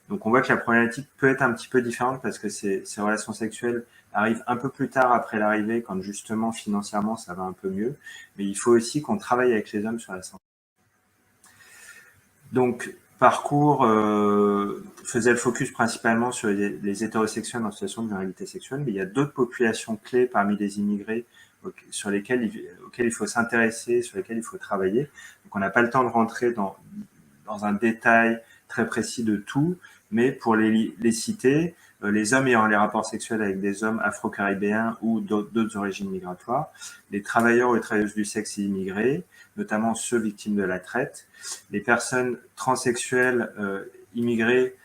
Donc, on voit que la problématique peut être un petit peu différente parce que ces relations sexuelles arrivent un peu plus tard après l'arrivée, quand justement, financièrement, ça va un peu mieux. Mais il faut aussi qu'on travaille avec les hommes sur la santé. Donc, Parcours faisait le focus principalement sur les hétérosexuels en situation de vulnérabilité sexuelle, mais il y a d'autres populations clés parmi les immigrés auxquelles il faut s'intéresser, sur lesquelles il faut travailler. Donc, on n'a pas le temps de rentrer dans un détail très précis de tout, mais pour les citer, les hommes ayant les rapports sexuels avec des hommes afro-caribéens ou d'autres origines migratoires, les travailleurs et travailleuses du sexe immigrés, notamment ceux victimes de la traite, les personnes transsexuelles immigrées,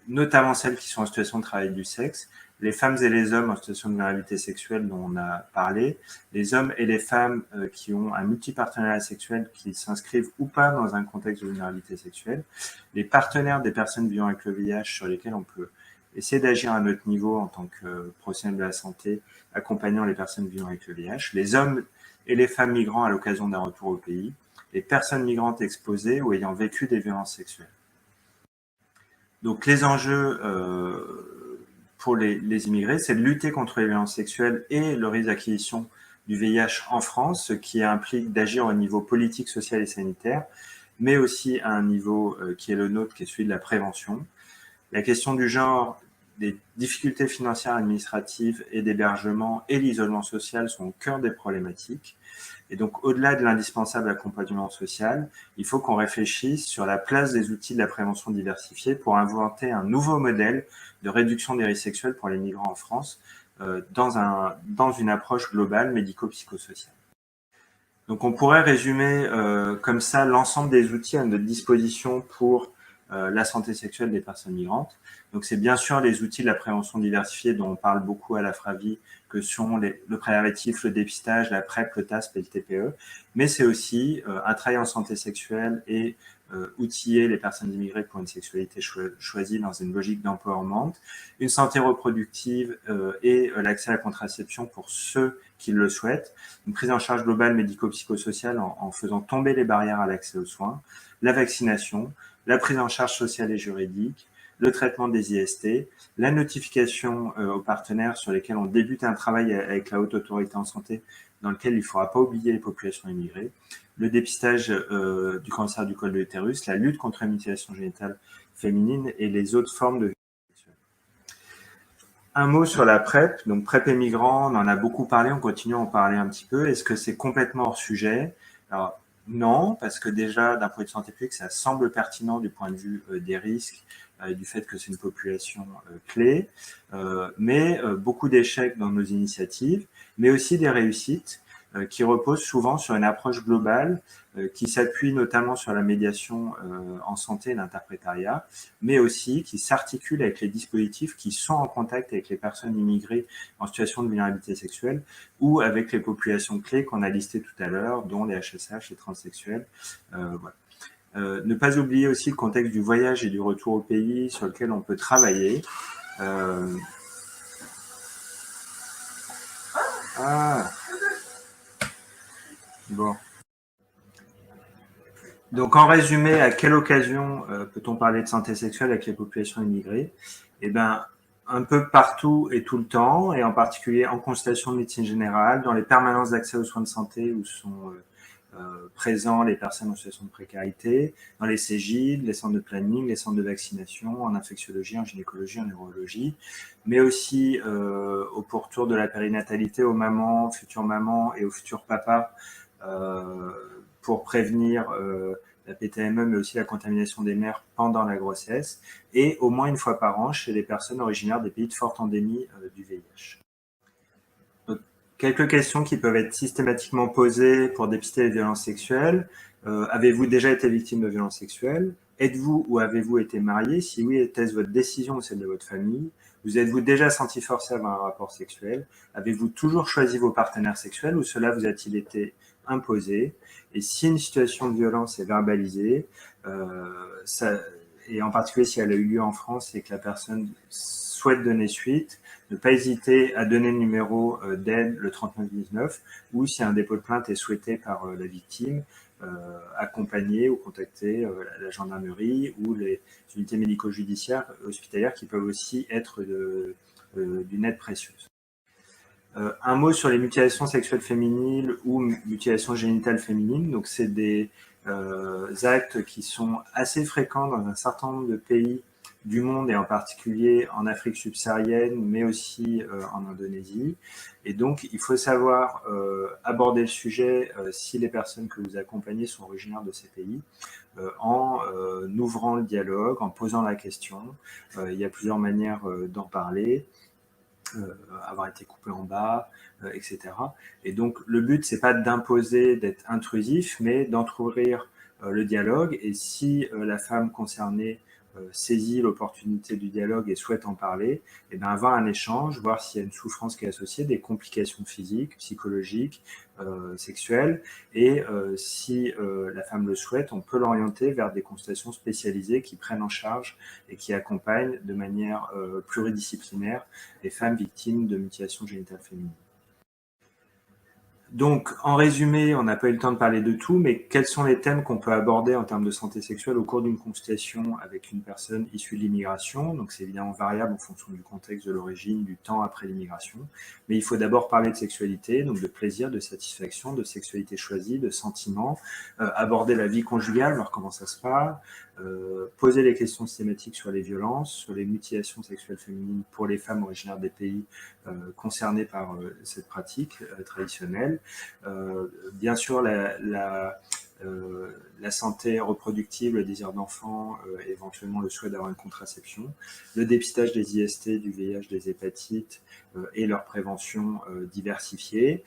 notamment celles qui sont en situation de travail du sexe, les femmes et les hommes en situation de vulnérabilité sexuelle dont on a parlé, les hommes et les femmes qui ont un multipartenariat sexuel, qui s'inscrivent ou pas dans un contexte de vulnérabilité sexuelle, les partenaires des personnes vivant avec le VIH sur lesquels on peut essayer d'agir à notre niveau en tant que professionnels de la santé, accompagnant les personnes vivant avec le VIH, les hommes et les femmes migrants à l'occasion d'un retour au pays, les personnes migrantes exposées ou ayant vécu des violences sexuelles. Donc les enjeux pour les immigrés, c'est de lutter contre les violences sexuelles et le risque d'acquisition du VIH en France, ce qui implique d'agir au niveau politique, social et sanitaire, mais aussi à un niveau qui est le nôtre, qui est celui de la prévention. La question du genre, des difficultés financières, administratives et d'hébergement et l'isolement social sont au cœur des problématiques. Et donc, au-delà de l'indispensable accompagnement social, il faut qu'on réfléchisse sur la place des outils de la prévention diversifiée pour inventer un nouveau modèle de réduction des risques sexuels pour les migrants en France dans une approche globale médico-psychosociale. Donc, on pourrait résumer comme ça l'ensemble des outils à notre disposition pour la santé sexuelle des personnes migrantes. Donc, c'est bien sûr les outils de la prévention diversifiée dont on parle beaucoup à la FRAVI, que sont le préservatif, le dépistage, la PrEP, le TASP et le TPE. Mais c'est aussi un travail en santé sexuelle et outiller les personnes immigrées pour une sexualité choisie dans une logique d'empowerment, une santé reproductive et l'accès à la contraception pour ceux qui le souhaitent, une prise en charge globale médico-psychosociale en faisant tomber les barrières à l'accès aux soins, la vaccination, la prise en charge sociale et juridique, le traitement des IST, la notification aux partenaires sur lesquels on débute un travail avec la Haute Autorité en Santé dans lequel il ne faudra pas oublier les populations immigrées, le dépistage du cancer du col de l'utérus, la lutte contre la mutilation génitale féminine et les autres formes de violence sexuelle. Un mot sur la PrEP. Donc PrEP et migrants, on en a beaucoup parlé, on continue à en parler un petit peu. Est-ce que c'est complètement hors sujet? Alors, non, parce que déjà, d'un point de vue de santé publique, ça semble pertinent du point de vue des risques, du fait que c'est une population clé, mais beaucoup d'échecs dans nos initiatives, mais aussi des réussites qui reposent souvent sur une approche globale qui s'appuie notamment sur la médiation en santé et l'interprétariat, mais aussi qui s'articule avec les dispositifs qui sont en contact avec les personnes immigrées en situation de vulnérabilité sexuelle ou avec les populations clés qu'on a listées tout à l'heure, dont les HSH, les transsexuels. Voilà. Ne pas oublier aussi le contexte du voyage et du retour au pays sur lequel on peut travailler. Bon. Donc, en résumé, à quelle occasion peut-on parler de santé sexuelle avec les populations immigrées? Eh bien, un peu partout et tout le temps, et en particulier en consultation de médecine générale, dans les permanences d'accès aux soins de santé où sont présents les personnes en situation de précarité, dans les CGID, les centres de planning, les centres de vaccination, en infectiologie, en gynécologie, en urologie, mais aussi au pourtour de la périnatalité, aux mamans, futures mamans et aux futurs papas, pour prévenir la PTME, mais aussi la contamination des mères pendant la grossesse, et au moins une fois par an chez les personnes originaires des pays de forte endémie du VIH. Donc, quelques questions qui peuvent être systématiquement posées pour dépister les violences sexuelles. Avez-vous déjà été victime de violences sexuelles? Êtes-vous ou avez-vous été marié? Si oui, était-ce votre décision ou celle de votre famille? Vous êtes-vous déjà senti forcé à avoir un rapport sexuel? Avez-vous toujours choisi vos partenaires sexuels ou cela vous a-t-il été imposé? Et si une situation de violence est verbalisée, et en particulier si elle a eu lieu en France et que la personne souhaite donner suite, ne pas hésiter à donner le numéro d'aide, le 3919, ou si un dépôt de plainte est souhaité par la victime, accompagner ou contacter la gendarmerie ou les unités médico-judiciaires hospitalières qui peuvent aussi être d'une aide précieuse. Un mot sur les mutilations sexuelles féminines ou mutilations génitales féminines. Donc, c'est des actes qui sont assez fréquents dans un certain nombre de pays du monde, et en particulier en Afrique subsaharienne, mais aussi en Indonésie. Et donc, il faut savoir aborder le sujet si les personnes que vous accompagnez sont originaires de ces pays, en ouvrant le dialogue, en posant la question. Il y a plusieurs manières d'en parler. Avoir été coupé en bas, etc. Et donc, le but, c'est pas d'imposer, d'être intrusif, mais d'entrouvrir le dialogue. Et si la femme concernée saisit l'opportunité du dialogue et souhaite en parler, et bien avoir un échange, voir s'il y a une souffrance qui est associée, des complications physiques, psychologiques, sexuelles, et si la femme le souhaite, on peut l'orienter vers des consultations spécialisées qui prennent en charge et qui accompagnent de manière pluridisciplinaire les femmes victimes de mutilations génitales féminines. Donc, en résumé, on n'a pas eu le temps de parler de tout, mais quels sont les thèmes qu'on peut aborder en termes de santé sexuelle au cours d'une consultation avec une personne issue de l'immigration? Donc, c'est évidemment variable en fonction du contexte, de l'origine, du temps après l'immigration. Mais il faut d'abord parler de sexualité, donc de plaisir, de satisfaction, de sexualité choisie, de sentiments, aborder la vie conjugale, voir comment ça se passe, poser les questions systématiques sur les violences, sur les mutilations sexuelles féminines pour les femmes originaires des pays concernés par cette pratique traditionnelle. Bien sûr, la santé reproductive, le désir d'enfant, éventuellement le souhait d'avoir une contraception, le dépistage des IST, du VIH, des hépatites et leur prévention diversifiée,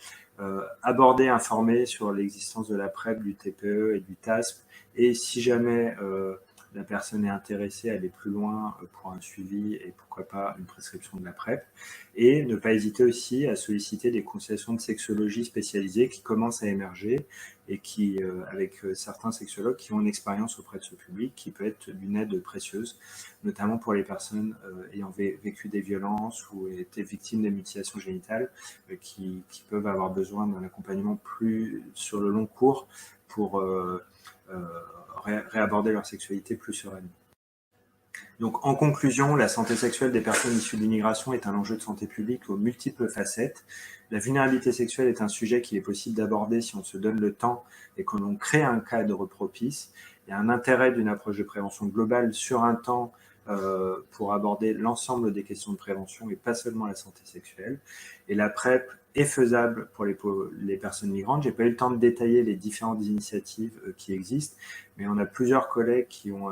aborder, informer sur l'existence de la PrEP, du TPE et du TASP, et si jamais la personne est intéressée à aller plus loin pour un suivi et pourquoi pas une prescription de la PrEP. Et ne pas hésiter aussi à solliciter des consultations de sexologie spécialisées qui commencent à émerger et qui, avec certains sexologues qui ont une expérience auprès de ce public, qui peut être d'une aide précieuse, notamment pour les personnes ayant vécu des violences ou été victimes des mutilations génitales, qui peuvent avoir besoin d'un accompagnement plus sur le long cours pour réaborder leur sexualité plus sereinement. Donc, en conclusion, la santé sexuelle des personnes issues de l'immigration est un enjeu de santé publique aux multiples facettes. La vulnérabilité sexuelle est un sujet qu'il est possible d'aborder si on se donne le temps et que l'on crée un cadre propice. Il y a un intérêt d'une approche de prévention globale sur un temps pour aborder l'ensemble des questions de prévention et pas seulement la santé sexuelle. Et la PrEP est faisable pour les personnes migrantes. J'ai pas eu le temps de détailler les différentes initiatives qui existent, mais on a plusieurs collègues qui ont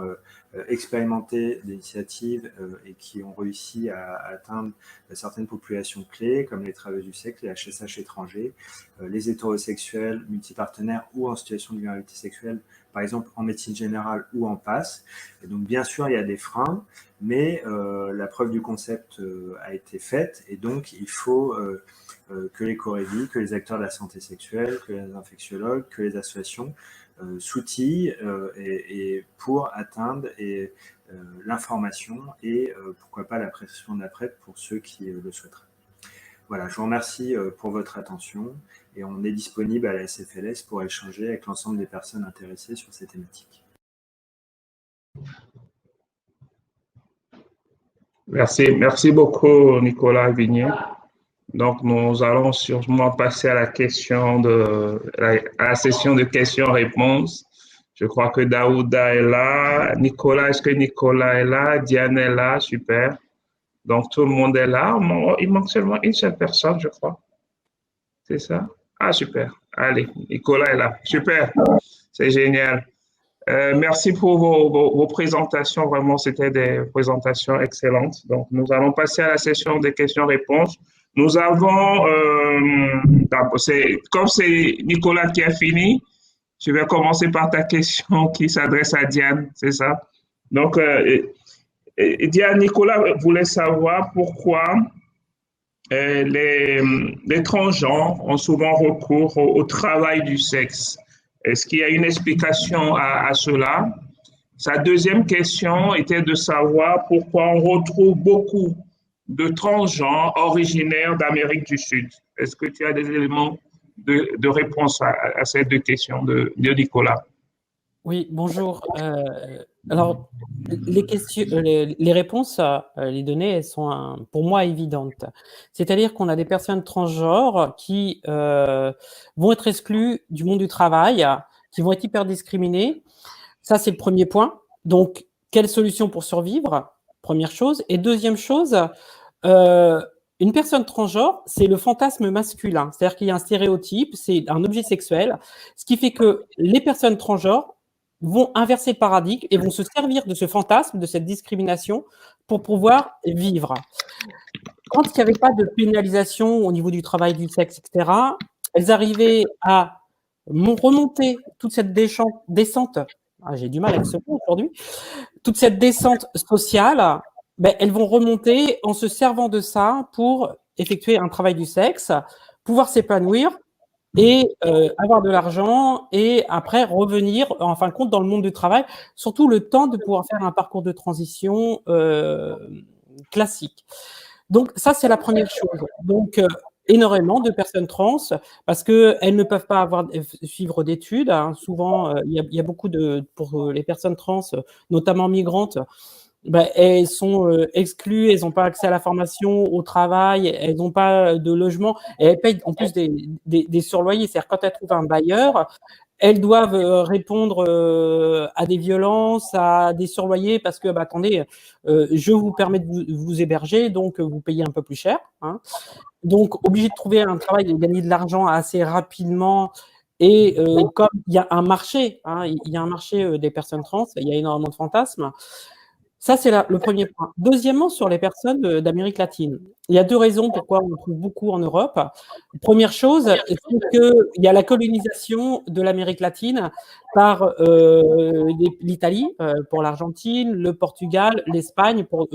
expérimenté des initiatives et qui ont réussi à atteindre certaines populations clés, comme les travailleuses du sexe, les HSH étrangers, les hétérosexuels, multipartenaires ou en situation de vulnérabilité sexuelle, par exemple en médecine générale ou en PASS. Et donc, bien sûr, il y a des freins, mais la preuve du concept a été faite, et donc il faut que les chorédies, que les acteurs de la santé sexuelle, que les infectiologues, que les associations s'outillent et pour atteindre l'information et pourquoi pas la prescription de la PrEP pour ceux qui le souhaiteraient. Voilà, je vous remercie pour votre attention et on est disponible à la SFLS pour échanger avec l'ensemble des personnes intéressées sur ces thématiques. Merci beaucoup Nicolas Vignier. Donc, nous allons sûrement passer à la session de questions-réponses. Je crois que Daouda est là. Nicolas, est-ce que Nicolas est là? Diane est là, super. Donc, tout le monde est là. Il manque seulement une seule personne, je crois. C'est ça? Ah, super. Allez, Nicolas est là. Super. C'est génial. Merci pour vos présentations. Vraiment, c'était des présentations excellentes. Donc, nous allons passer à la session des questions-réponses. Nous avons, comme c'est Nicolas qui a fini, je vais commencer par ta question qui s'adresse à Diane, c'est ça? Donc, Diane, Nicolas voulait savoir pourquoi les transgenres ont souvent recours au travail du sexe. Est-ce qu'il y a une explication à cela? Sa deuxième question était de savoir pourquoi on retrouve beaucoup de transgenres originaires d'Amérique du Sud. Est-ce que tu as des éléments de réponse à ces deux questions de Nicolas? Oui, bonjour. Alors, les réponses, les données, elles sont pour moi évidentes. C'est-à-dire qu'on a des personnes transgenres qui vont être exclues du monde du travail, qui vont être hyper discriminées. Ça, c'est le premier point. Donc, quelle solution pour survivre? première chose. Et deuxième chose, une personne transgenre, c'est le fantasme masculin. C'est-à-dire qu'il y a un stéréotype, c'est un objet sexuel, ce qui fait que les personnes transgenres vont inverser le paradigme et vont se servir de ce fantasme, de cette discrimination, pour pouvoir vivre. Quand il n'y avait pas de pénalisation au niveau du travail du sexe, etc., elles arrivaient à remonter toute cette descente, j'ai du mal avec ce mot aujourd'hui, toute cette descente sociale, ben, elles vont remonter en se servant de ça pour effectuer un travail du sexe, pouvoir s'épanouir et avoir de l'argent et après revenir, en fin de compte, dans le monde du travail, surtout le temps de pouvoir faire un parcours de transition classique. Donc ça, c'est la première chose. Donc énormément de personnes trans parce qu'elles ne peuvent pas suivre d'études. Hein. Souvent, il y a beaucoup pour les personnes trans, notamment migrantes, ben, elles sont exclues, elles n'ont pas accès à la formation, au travail, elles n'ont pas de logement et elles payent en plus des surloyers. C'est-à-dire quand elles trouvent un bailleur, elles doivent répondre à des violences, à des surloyers parce que, bah, attendez, je vous permets de vous héberger, donc vous payez un peu plus cher. Hein. Donc, obligé de trouver un travail, de gagner de l'argent assez rapidement. Et comme il y a un marché, hein, il y a un marché des personnes trans, il y a énormément de fantasmes. Ça, c'est le premier point. Deuxièmement, sur les personnes d'Amérique latine. Il y a deux raisons pourquoi on trouve beaucoup en Europe. Première chose, c'est qu'il y a la colonisation de l'Amérique latine par l'Italie pour l'Argentine, le Portugal, l'Espagne pour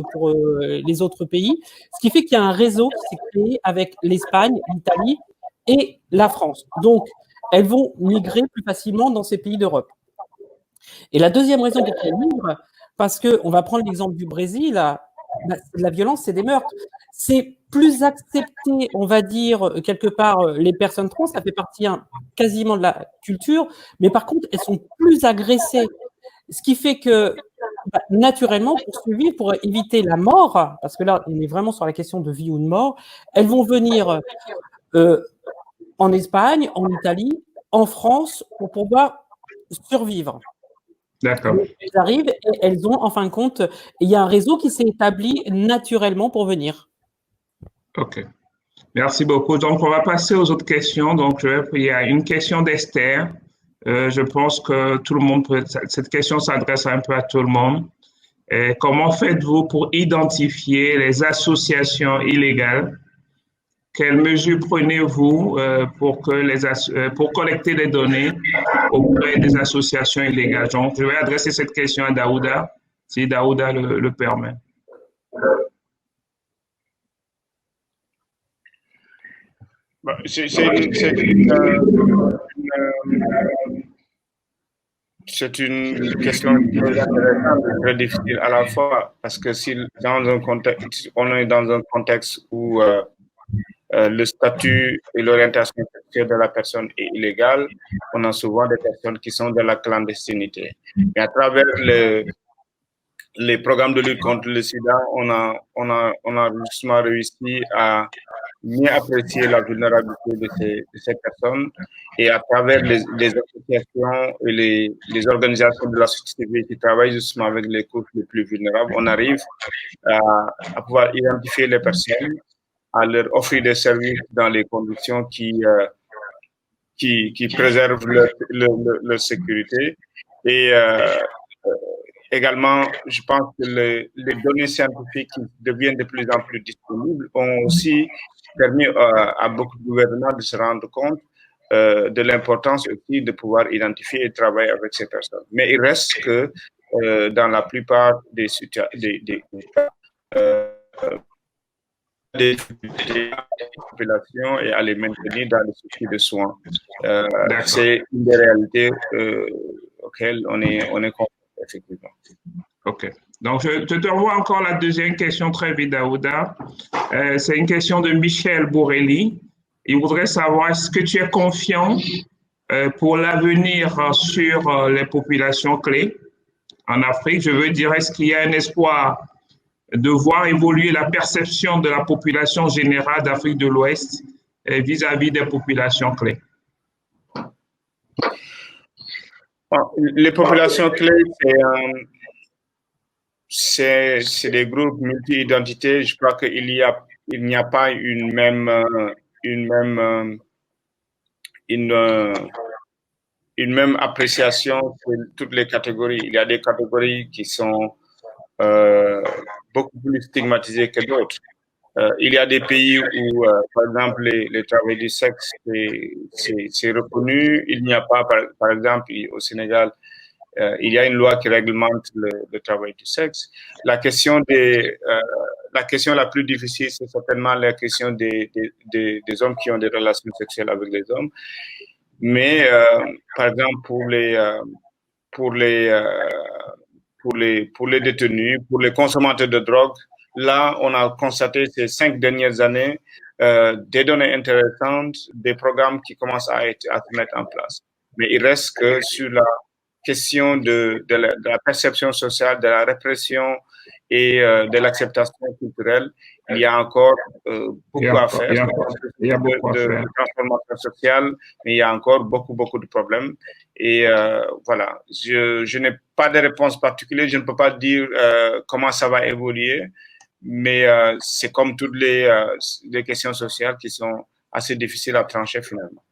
les autres pays. Ce qui fait qu'il y a un réseau qui s'est créé avec l'Espagne, l'Italie et la France. Donc, elles vont migrer plus facilement dans ces pays d'Europe. Et la deuxième raison pour qu'elles migrent, parce qu'on va prendre l'exemple du Brésil, la violence, c'est des meurtres. C'est plus accepté, on va dire, quelque part, les personnes trans, ça fait partie quasiment de la culture, mais par contre, elles sont plus agressées. Ce qui fait que, naturellement, pour survivre, pour éviter la mort, parce que là, on est vraiment sur la question de vie ou de mort, elles vont venir en Espagne, en Italie, en France, pour pouvoir survivre. D'accord. Elles arrivent et elles ont, en fin de compte, il y a un réseau qui s'est établi naturellement pour venir. OK. Merci beaucoup. Donc, on va passer aux autres questions. Donc, il y a une question d'Esther. Je pense que tout le monde peut, cette question s'adresse un peu à tout le monde. Comment faites-vous pour identifier les associations illégales? Quelles mesures prenez-vous pour collecter les données auprès des associations illégales? Donc, je vais adresser cette question à Daouda, si Daouda le permet. C'est une question très difficile à la fois parce que si on est dans un contexte où le statut et l'orientation sexuelle de la personne est illégale, on a souvent des personnes qui sont dans la clandestinité. Mais à travers les programmes de lutte contre le sida, on a justement réussi à mieux apprécier la vulnérabilité de ces personnes et à travers les associations et les organisations de la société civile qui travaillent justement avec les couches les plus vulnérables, on arrive à pouvoir identifier les personnes, à leur offrir des services dans les conditions qui préservent leur sécurité. Et également, je pense que les données scientifiques qui deviennent de plus en plus disponibles ont aussi permis à beaucoup de gouvernements de se rendre compte de l'importance aussi de pouvoir identifier et travailler avec ces personnes. Mais il reste que dans la plupart des populations et à les maintenir dans les soucis de soins. C'est une des réalités auxquelles on est confronté, effectivement. OK. Donc, je te renvoie encore la deuxième question très vite, Daouda. C'est une question de Michel Bourrelli. Il voudrait savoir, est-ce que tu es confiant pour l'avenir sur les populations clés en Afrique? Je veux dire, est-ce qu'il y a un espoir de voir évoluer la perception de la population générale d'Afrique de l'Ouest vis-à-vis des populations clés? Les populations clés, c'est des groupes multi-identités. Je crois qu'il n'y a pas une même appréciation sur toutes les catégories. Il y a des catégories qui sont beaucoup plus stigmatisées que d'autres. Il y a des pays où, par exemple, les travailleurs du sexe, c'est reconnu. Il n'y a pas, par exemple, au Sénégal, il y a une loi qui réglemente le travail du sexe. La question la plus difficile, c'est certainement la question des hommes qui ont des relations sexuelles avec les hommes. Mais, par exemple, pour les détenus, pour les consommateurs de drogue, là, on a constaté ces 5 dernières années des données intéressantes, des programmes qui commencent à se mettre en place. Mais il reste que sur la question de la perception sociale, de la répression et de l'acceptation culturelle, il y a encore beaucoup à faire. Il y a beaucoup à faire. De transformation sociale, mais il y a encore beaucoup de problèmes. Et voilà, je n'ai pas de réponse particulière, je ne peux pas dire comment ça va évoluer, mais c'est comme toutes les questions sociales qui sont assez difficiles à trancher finalement.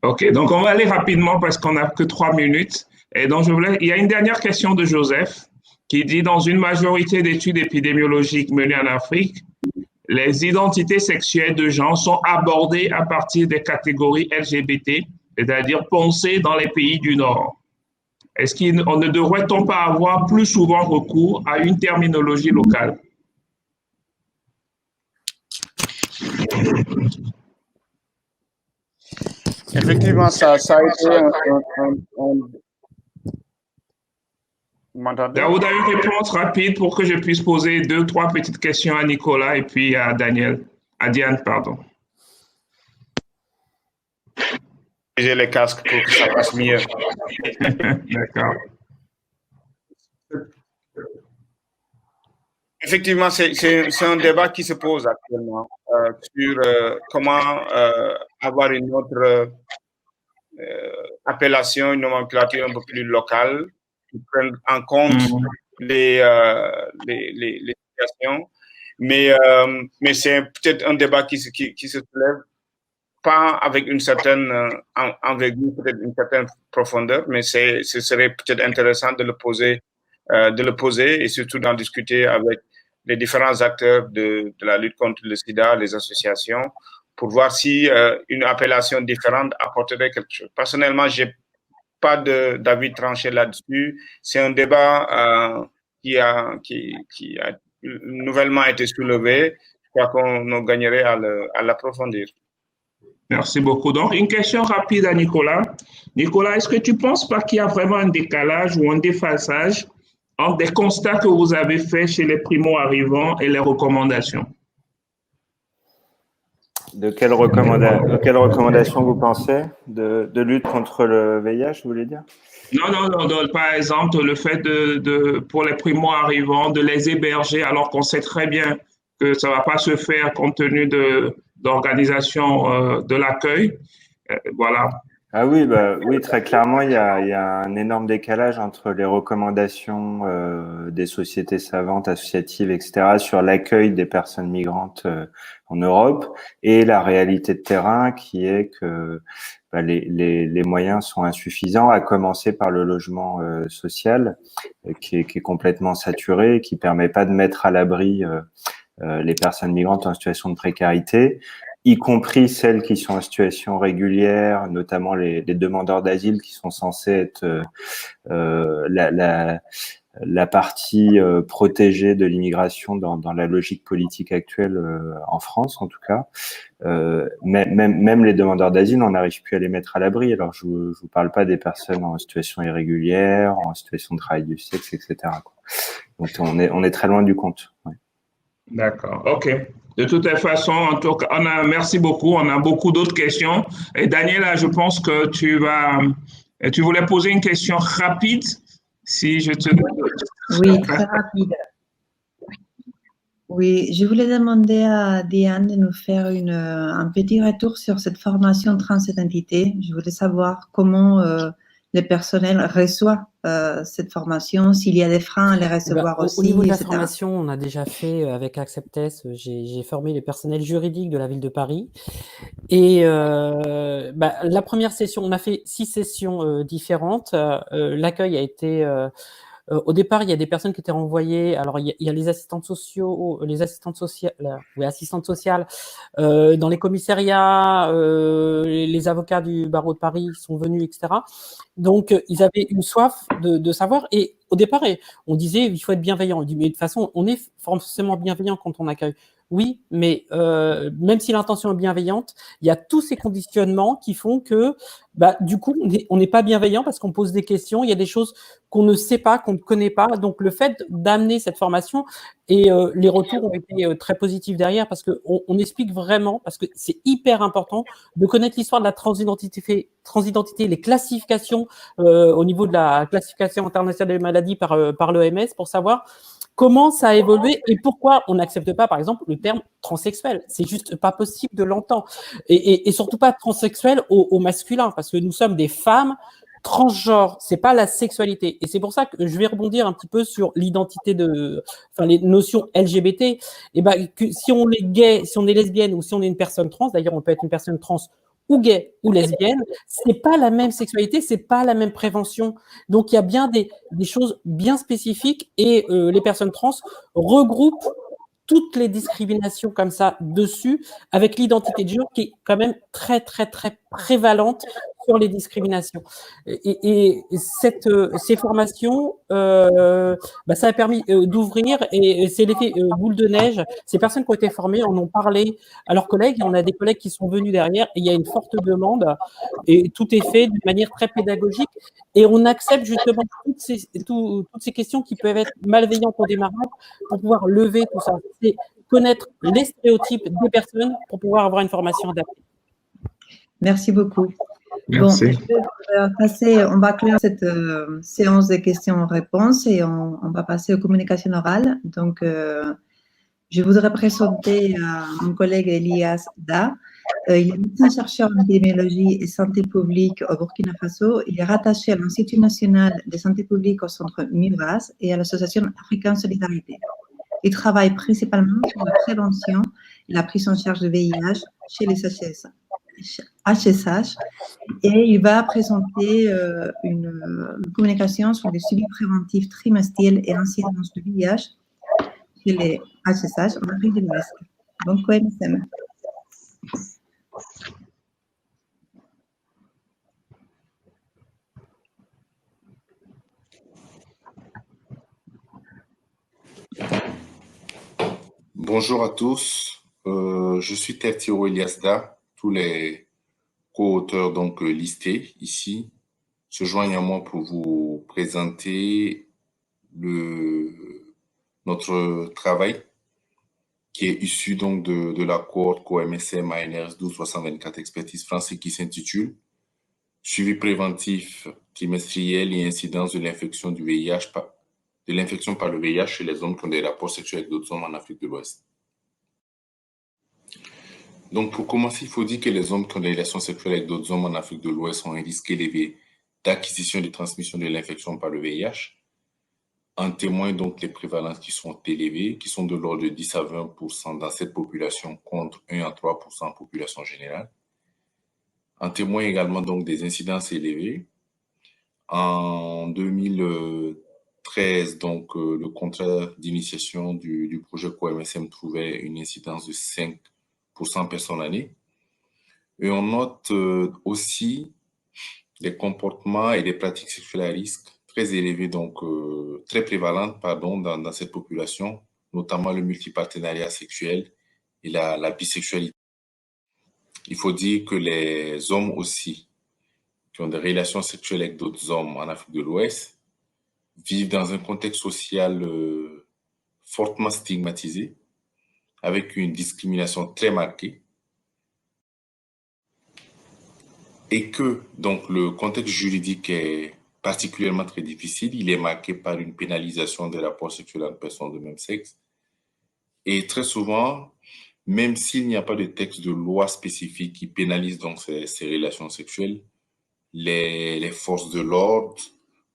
OK, donc on va aller rapidement parce qu'on n'a que 3 minutes. Et donc, il y a une dernière question de Joseph qui dit, dans une majorité d'études épidémiologiques menées en Afrique, les identités sexuelles de genre sont abordées à partir des catégories LGBT, c'est-à-dire pensées dans les pays du Nord. Est-ce qu'on ne devrait-on pas avoir plus souvent recours à une terminologie locale? Effectivement, ça a été Daouda, une réponse rapide pour que je puisse poser 2-3 petites questions à Nicolas et puis à Diane, pardon. J'ai les casques pour que ça passe mieux. D'accord. Effectivement, c'est un débat qui se pose actuellement sur comment avoir une autre appellation, une nomenclature un peu plus locale qui prenne en compte les situations. Mais c'est peut-être un débat qui se soulève pas avec une certaine envergure, peut-être une certaine profondeur, mais ce serait peut-être intéressant de le poser et surtout d'en discuter avec les différents acteurs de la lutte contre le sida, les associations, pour voir si une appellation différente apporterait quelque chose. Personnellement, j'ai pas d'avis tranché là-dessus. C'est un débat qui a nouvellement été soulevé. Je crois qu'on gagnerait à l'approfondir. Merci beaucoup. Donc, une question rapide à Nicolas. Nicolas, est-ce que tu ne penses pas qu'il y a vraiment un décalage ou un déphasage entre des constats que vous avez faits chez les primo-arrivants et les recommandations? De quelles recommandations vous pensez? De lutte contre le VIH, vous voulez dire? Non. Par exemple, le fait pour les primo-arrivants, de les héberger alors qu'on sait très bien que ça ne va pas se faire compte tenu d'organisation de l'accueil. Voilà. Ah oui, oui, très clairement, il y a un énorme décalage entre les recommandations des sociétés savantes, associatives, etc., sur l'accueil des personnes migrantes en Europe et la réalité de terrain qui est que les moyens sont insuffisants, à commencer par le logement social qui est complètement saturé, qui permet pas de mettre à l'abri les personnes migrantes en situation de précarité, y compris celles qui sont en situation régulière, notamment les demandeurs d'asile qui sont censés être la partie protégée de l'immigration dans la logique politique actuelle en France, en tout cas. Même les demandeurs d'asile, on n'arrive plus à les mettre à l'abri. Alors, je vous parle pas des personnes en situation irrégulière, en situation de travail du sexe, etc., quoi. Donc, on est très loin du compte. Ouais. D'accord, OK. De toute façon, en tout cas, merci beaucoup. On a beaucoup d'autres questions. Et Daniela, je pense que tu voulais poser une question rapide. Si je te... Oui, très rapide. Oui, je voulais demander à Diane de nous faire un petit retour sur cette formation transidentité. Je voulais savoir comment le personnel reçoit cette formation, s'il y a des freins à les recevoir aussi, au niveau de la etc. formation, on a déjà fait avec Acceptess, j'ai formé les personnels juridiques de la ville de Paris. Et la première session, on a fait 6 sessions différentes. L'accueil a été au départ, il y a des personnes qui étaient renvoyées. Alors, il y a les assistantes sociaux, les assistantes sociales, assistantes sociales dans les commissariats, les avocats du barreau de Paris sont venus, etc. Donc, ils avaient une soif de savoir. Et au départ, on disait il faut être bienveillant. On dit mais de toute façon, on est forcément bienveillant quand on accueille. Oui, mais même si l'intention est bienveillante, il y a tous ces conditionnements qui font que, du coup, on n'est pas bienveillant parce qu'on pose des questions. Il y a des choses qu'on ne sait pas, qu'on ne connaît pas. Donc, le fait d'amener cette formation et les retours ont été très positifs derrière parce qu'on explique vraiment, parce que c'est hyper important de connaître l'histoire de la transidentité, les classifications au niveau de la classification internationale des maladies par l'OMS pour savoir comment ça a évolué et pourquoi on n'accepte pas, par exemple, le terme transsexuel. C'est juste pas possible de l'entendre. Et surtout pas transsexuel au masculin, parce que nous sommes des femmes transgenres, c'est pas la sexualité. Et c'est pour ça que je vais rebondir un petit peu sur l'identité les notions LGBT. Et que si on est gay, si on est lesbienne ou si on est une personne trans, d'ailleurs, on peut être une personne trans ou gay ou lesbienne, c'est pas la même sexualité, c'est pas la même prévention. Donc, il y a bien des choses bien spécifiques et les personnes trans regroupent toutes les discriminations comme ça dessus, avec l'identité de genre qui est quand même très, très, très prévalente sur les discriminations. Et ces formations, ça a permis d'ouvrir, et c'est l'effet boule de neige. Ces personnes qui ont été formées en ont parlé à leurs collègues, et on a des collègues qui sont venus derrière, et il y a une forte demande, et tout est fait d'une manière très pédagogique, et on accepte justement toutes ces questions qui peuvent être malveillantes au démarrage pour pouvoir lever tout ça. C'est connaître les stéréotypes des personnes pour pouvoir avoir une formation adaptée. Merci beaucoup. Merci. Bon, on va clore cette séance de questions-réponses et on va passer aux communications orales. Donc, je voudrais présenter mon collègue Elias Da. Il est médecin-chercheur en épidémiologie et santé publique au Burkina Faso. Il est rattaché à l'Institut national de santé publique au centre MIVAS et à l'Association africaine Solidarité. Il travaille principalement sur la prévention et la prise en charge de VIH chez les HSH, et il va présenter une communication sur les suivis préventifs trimestriels et l'incidence de VIH chez les HSH en Afrique de l'Ouest. Donc, OMSM. Bonjour à tous, je suis Tertiro Elias Da. Tous les co-auteurs donc listés ici se joignent à moi pour vous présenter notre travail qui est issu donc de la cohorte COMSM ANRS 12324 expertise français qui s'intitule Suivi préventif trimestriel et incidence de l'infection du VIH de l'infection par le VIH chez les hommes qui ont des rapports sexuels avec d'autres hommes en Afrique de l'Ouest. Donc, pour commencer, il faut dire que les hommes qui ont des relations sexuelles avec d'autres hommes en Afrique de l'Ouest ont un risque élevé d'acquisition et de transmission de l'infection par le VIH. En témoignent donc les prévalences qui sont élevées, qui sont de l'ordre de 10 à 20% dans cette population contre 1 à 3% en population générale. En témoignent également donc des incidences élevées. En 2013, donc, le contrat d'initiation du projet COMSM trouvait une incidence de 5% personnes année. Et on note aussi des comportements et des pratiques sexuelles à risque très élevées, donc très prévalentes dans cette population, notamment le multipartenariat sexuel et la bisexualité. Il faut dire que les hommes aussi qui ont des relations sexuelles avec d'autres hommes en Afrique de l'Ouest vivent dans un contexte social fortement stigmatisé, avec une discrimination très marquée, et que donc le contexte juridique est particulièrement très difficile. Il est marqué par une pénalisation des rapports sexuels entre personnes de même sexe. Et très souvent, même s'il n'y a pas de texte de loi spécifique qui pénalise donc ces relations sexuelles, les forces de l'ordre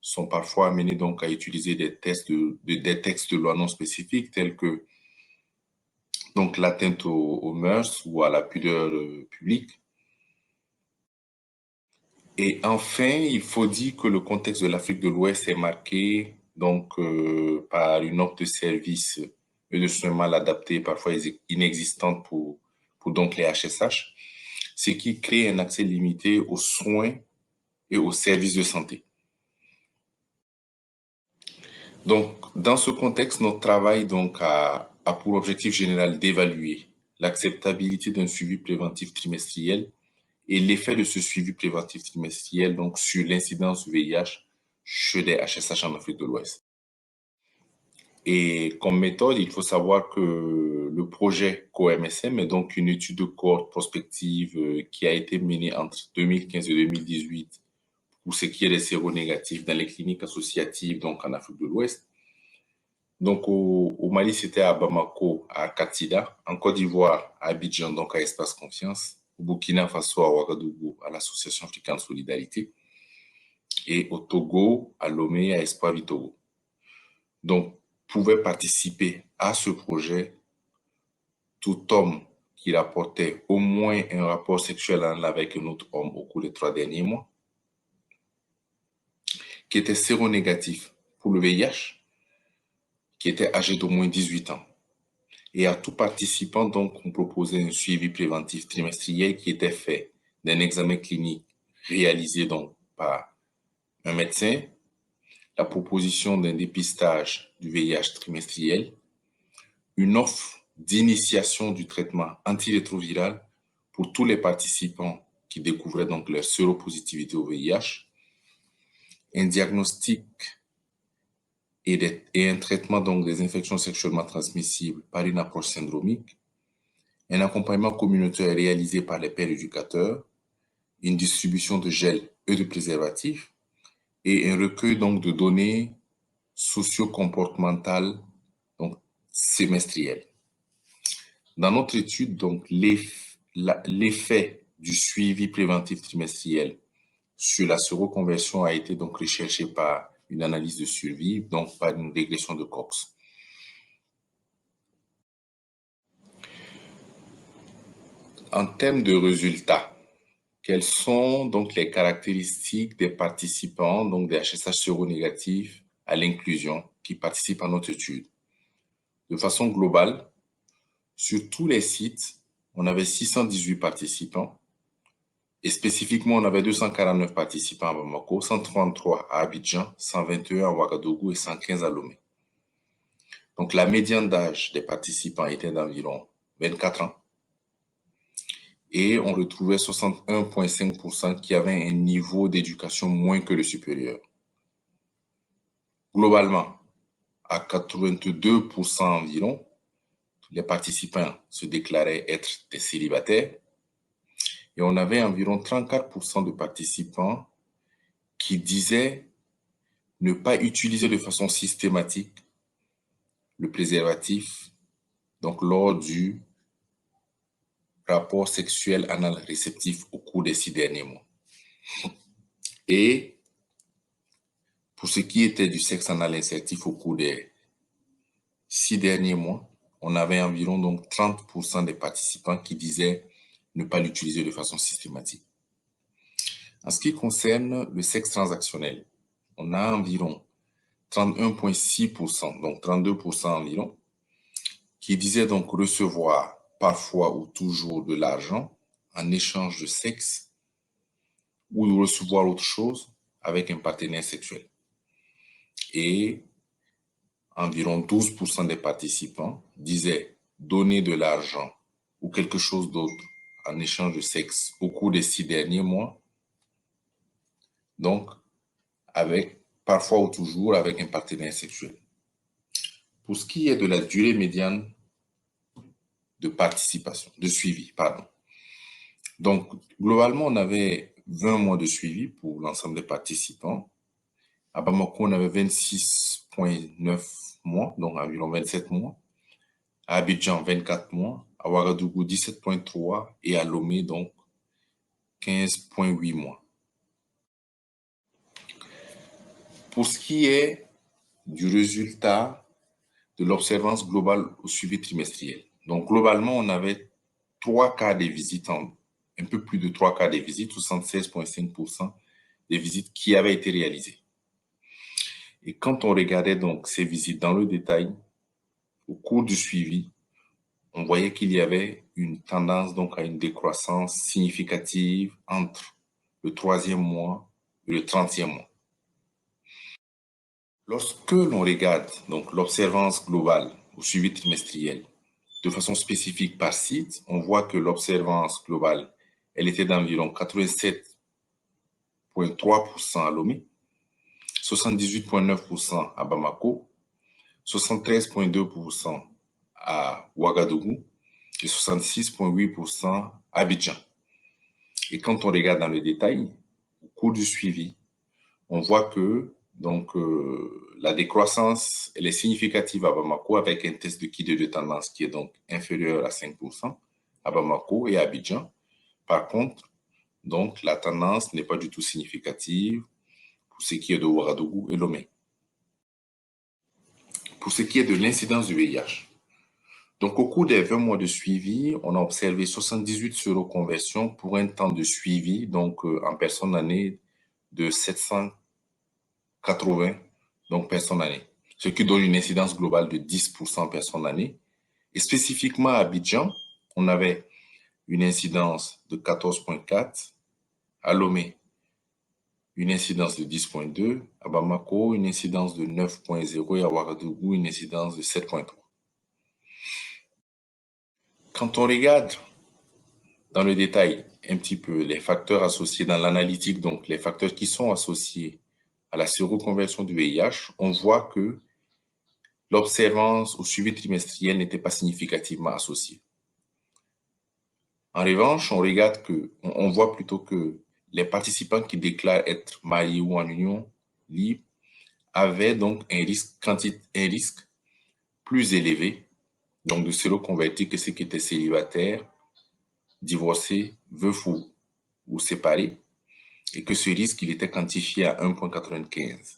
sont parfois amenées donc à utiliser des textes de loi non spécifiques tels que donc l'atteinte aux mœurs ou à la pudeur publique. Et enfin, il faut dire que le contexte de l'Afrique de l'Ouest est marqué donc par une offre de services et de soins mal adaptés, parfois inexistantes pour donc les HSH, ce qui crée un accès limité aux soins et aux services de santé. Donc, dans ce contexte, notre travail donc a pour objectif général d'évaluer l'acceptabilité d'un suivi préventif trimestriel et l'effet de ce suivi préventif trimestriel donc sur l'incidence du VIH chez les HSH en Afrique de l'Ouest. Et comme méthode, il faut savoir que le projet COMSM est donc une étude de cohorte prospective qui a été menée entre 2015 et 2018 pour ce qui est des séronégatifs dans les cliniques associatives donc en Afrique de l'Ouest. Donc au Mali, c'était à Bamako, à Katida, en Côte d'Ivoire, à Abidjan, donc à Espace Confiance, au Burkina Faso, à Ouagadougou, à l'Association africaine de solidarité, et au Togo, à Lomé, à Espoir Vitogo. Donc, pouvait participer à ce projet tout homme qui rapportait au moins un rapport sexuel avec un autre homme au cours des 3 derniers mois, qui était séronégatif pour le VIH, qui était âgé d'au moins 18 ans. Et à tout participant, donc, on proposait un suivi préventif trimestriel qui était fait d'un examen clinique réalisé donc par un médecin, la proposition d'un dépistage du VIH trimestriel, une offre d'initiation du traitement antirétroviral pour tous les participants qui découvraient donc leur séropositivité au VIH, un diagnostic et un traitement donc des infections sexuellement transmissibles par une approche syndromique, un accompagnement communautaire réalisé par les pères éducateurs, une distribution de gel et de préservatifs et un recueil donc de données socio-comportementales donc semestrielles. Dans notre étude, donc, l'effet du suivi préventif trimestriel sur la séroconversion a été donc recherché par une analyse de survie, donc par une régression de Cox. En termes de résultats, quelles sont donc les caractéristiques des participants, donc des HSH séronégatifs à l'inclusion qui participent à notre étude? De façon globale, sur tous les sites, on avait 618 participants et spécifiquement, on avait 249 participants à Bamako, 133 à Abidjan, 121 à Ouagadougou et 115 à Lomé. Donc, la médiane d'âge des participants était d'environ 24 ans et on retrouvait 61,5% qui avaient un niveau d'éducation moins que le supérieur. Globalement, à 82% environ, les participants se déclaraient être des célibataires et on avait environ 34% de participants qui disaient ne pas utiliser de façon systématique le préservatif, donc lors du rapport sexuel anal réceptif au cours des 6 derniers mois. Et pour ce qui était du sexe anal insertif au cours des 6 derniers mois, on avait environ donc 30% des participants qui disaient ne pas l'utiliser de façon systématique. En ce qui concerne le sexe transactionnel, on a environ 31,6%, donc 32% environ, qui disaient donc recevoir parfois ou toujours de l'argent en échange de sexe ou recevoir autre chose avec un partenaire sexuel. Et environ 12% des participants disaient donner de l'argent ou quelque chose d'autre en échange de sexe au cours des 6 derniers mois, donc avec parfois ou toujours avec un partenaire sexuel. Pour ce qui est de la durée médiane de participation, de suivi, pardon. Donc, globalement, on avait 20 mois de suivi pour l'ensemble des participants. À Bamako, on avait 26,9 mois, donc environ 27 mois. À Abidjan, 24 mois. À Ouagadougou, 17,3 et à Lomé, donc 15,8 mois. Pour ce qui est du résultat de l'observance globale au suivi trimestriel. Donc, globalement, on avait 3 cas des visites, un peu plus de 3 cas des visites, 76,5% des visites qui avaient été réalisées. Et quand on regardait donc ces visites dans le détail, au cours du suivi, on voyait qu'il y avait une tendance donc à une décroissance significative entre le 3e mois et le 30e mois. Lorsque l'on regarde donc l'observance globale au suivi trimestriel de façon spécifique par site, on voit que l'observance globale, elle était d'environ 87,3% à Lomé, 78,9% à Bamako, 73,2% à Ouagadougou et 66,8% à Abidjan. Et quand on regarde dans le détail, au cours du suivi, on voit que donc, la décroissance elle est significative à Bamako avec un test de liquide de tendance qui est donc inférieur à 5% à Bamako et à Abidjan. Par contre, donc, la tendance n'est pas du tout significative pour ce qui est de Ouagadougou et Lomé. Pour ce qui est de l'incidence du VIH, donc au cours des 20 mois de suivi, on a observé 78 séroconversions pour un temps de suivi donc en personnes années de 780 donc personnes années, ce qui donne une incidence globale de 10% personnes années. Et spécifiquement à Abidjan, on avait une incidence de 14,4, à Lomé, une incidence de 10,2, à Bamako, une incidence de 9,0 et à Ouagadougou, une incidence de 7,3. Quand on regarde dans le détail un petit peu les facteurs associés dans l'analytique, donc les facteurs qui sont associés à la séroconversion du VIH, on voit que l'observance au suivi trimestriel n'était pas significativement associée. En revanche, on voit plutôt que les participants qui déclarent être mariés ou en union libre avaient donc un risque plus élevé donc de séroconvertis que ceux qui étaient célibataires, divorcés, veufs ou séparés, et que ce risque il était quantifié à 1,95.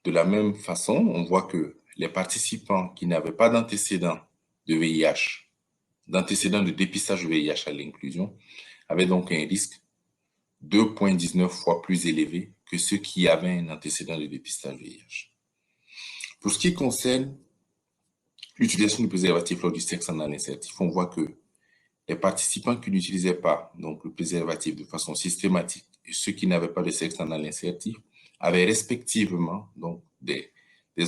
De la même façon, on voit que les participants qui n'avaient pas d'antécédents de VIH, d'antécédents de dépistage de VIH à l'inclusion, avaient donc un risque 2,19 fois plus élevé que ceux qui avaient un antécédent de dépistage VIH. Pour ce qui concerne l'utilisation du préservatif lors du sexe anal insertif, on voit que les participants qui n'utilisaient pas donc, le préservatif de façon systématique et ceux qui n'avaient pas de sexe anal insertif avaient respectivement donc, des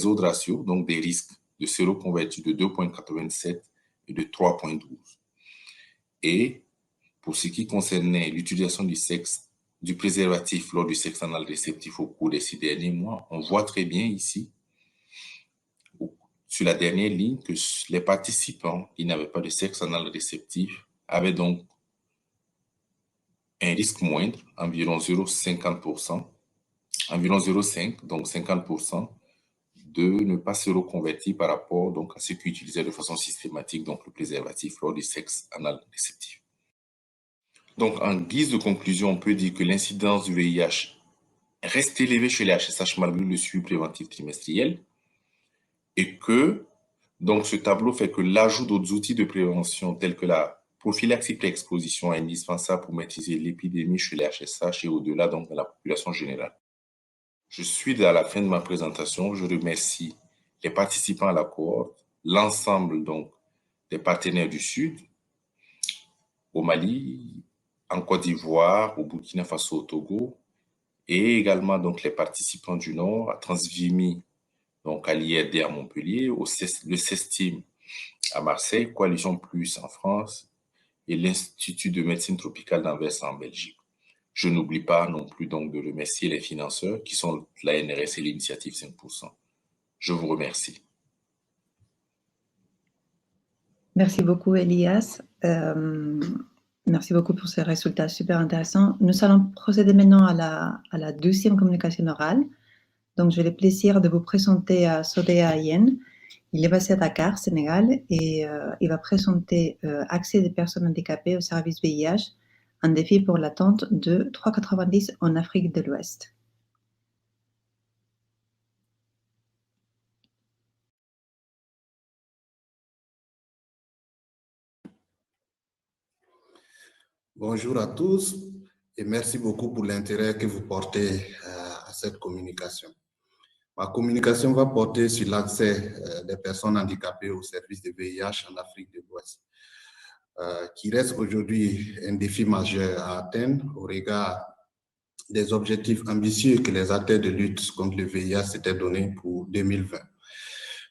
odds ratios, donc des risques de séroconvertis de 2,87 et de 3,12. Et pour ce qui concernait l'utilisation du préservatif lors du sexe anal réceptif au cours des 6 derniers mois, on voit très bien ici, sur la dernière ligne, que les participants qui n'avaient pas de sexe anal réceptif avaient donc un risque moindre, environ 0,50%, environ 0,5, donc 50%, de ne pas se reconvertir par rapport donc, à ceux qui utilisaient de façon systématique donc, le préservatif lors du sexe anal réceptif. Donc, en guise de conclusion, on peut dire que l'incidence du VIH reste élevée chez les HSH malgré le suivi préventif trimestriel et que donc, ce tableau fait que l'ajout d'autres outils de prévention tels que la prophylaxie pré-exposition est indispensable pour maîtriser l'épidémie chez les HSH et au-delà donc dans la population générale. Je suis à la fin de ma présentation. Je remercie les participants à la cohorte, l'ensemble donc des partenaires du Sud, au Mali, en Côte d'Ivoire, au Burkina Faso, au Togo, et également donc les participants du Nord, à Transvimi, donc à l'IRD à Montpellier, le CESTIM à Marseille, Coalition Plus en France et l'Institut de médecine tropicale d'Anvers en Belgique. Je n'oublie pas non plus donc de remercier les financeurs qui sont la NRS et l'initiative 5%. Je vous remercie. Merci beaucoup, Elias. Merci beaucoup pour ces résultats super intéressants. Nous allons procéder maintenant à la deuxième communication orale. Donc, j'ai le plaisir de vous présenter Sodea Yen. Il est basé à Dakar, Sénégal, et il va présenter accès des personnes handicapées au service VIH, un défi pour l'attente de 3,90 en Afrique de l'Ouest. Bonjour à tous et merci beaucoup pour l'intérêt que vous portez à cette communication. Ma communication va porter sur l'accès des personnes handicapées aux services de VIH en Afrique de l'Ouest, qui reste aujourd'hui un défi majeur à atteindre au regard des objectifs ambitieux que les acteurs de lutte contre le VIH s'étaient donnés pour 2020.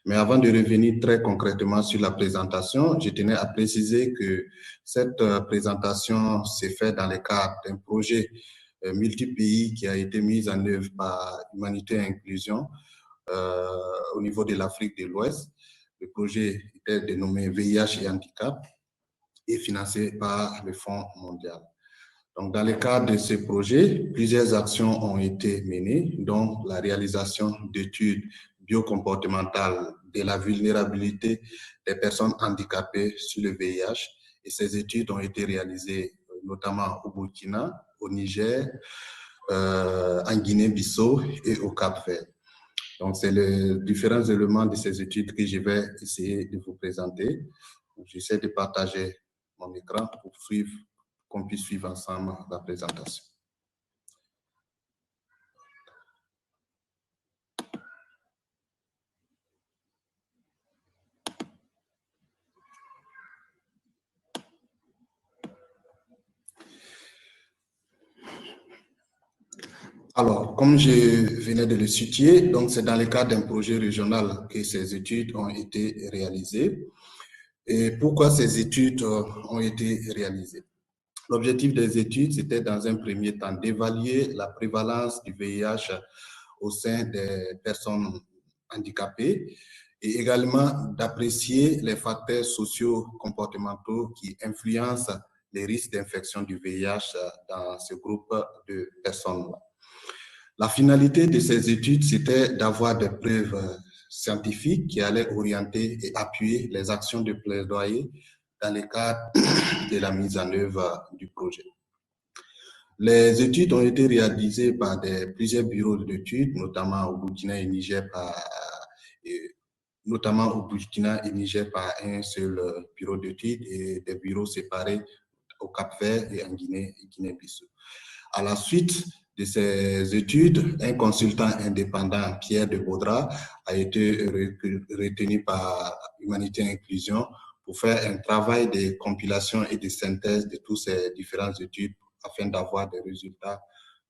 Mais avant de revenir très concrètement sur la présentation, je tenais à préciser que cette présentation s'est faite dans le cadre d'un projet multi-pays qui a été mis en œuvre par Humanité et Inclusion au niveau de l'Afrique de l'Ouest. Le projet était dénommé VIH et Handicap et financé par le Fonds mondial. Donc, dans le cadre de ce projet, plusieurs actions ont été menées, dont la réalisation d'études biocomportementales de la vulnérabilité des personnes handicapées sur le VIH. Et ces études ont été réalisées notamment au Burkina, au Niger, en Guinée-Bissau et au Cap-Vert. Donc, c'est les différents éléments de ces études que je vais essayer de vous présenter. J'essaie de partager mon écran pour qu'on puisse suivre ensemble la présentation. Alors, comme je venais de le situer, donc c'est dans le cadre d'un projet régional que ces études ont été réalisées. Et pourquoi ces études ont été réalisées? L'objectif des études, c'était dans un premier temps d'évaluer la prévalence du VIH au sein des personnes handicapées et également d'apprécier les facteurs socio-comportementaux qui influencent les risques d'infection du VIH dans ce groupe de personnes-là. La finalité de ces études, c'était d'avoir des preuves scientifiques qui allaient orienter et appuyer les actions de plaidoyer dans le cadre de la mise en œuvre du projet. Les études ont été réalisées par plusieurs bureaux d'études, notamment au Burkina et Niger par un seul bureau d'études et des bureaux séparés au Cap-Vert et en Guinée-Bissau. À la suite de ces études, un consultant indépendant, Pierre de Baudra, a été retenu par Humanité et Inclusion pour faire un travail de compilation et de synthèse de toutes ces différentes études afin d'avoir des résultats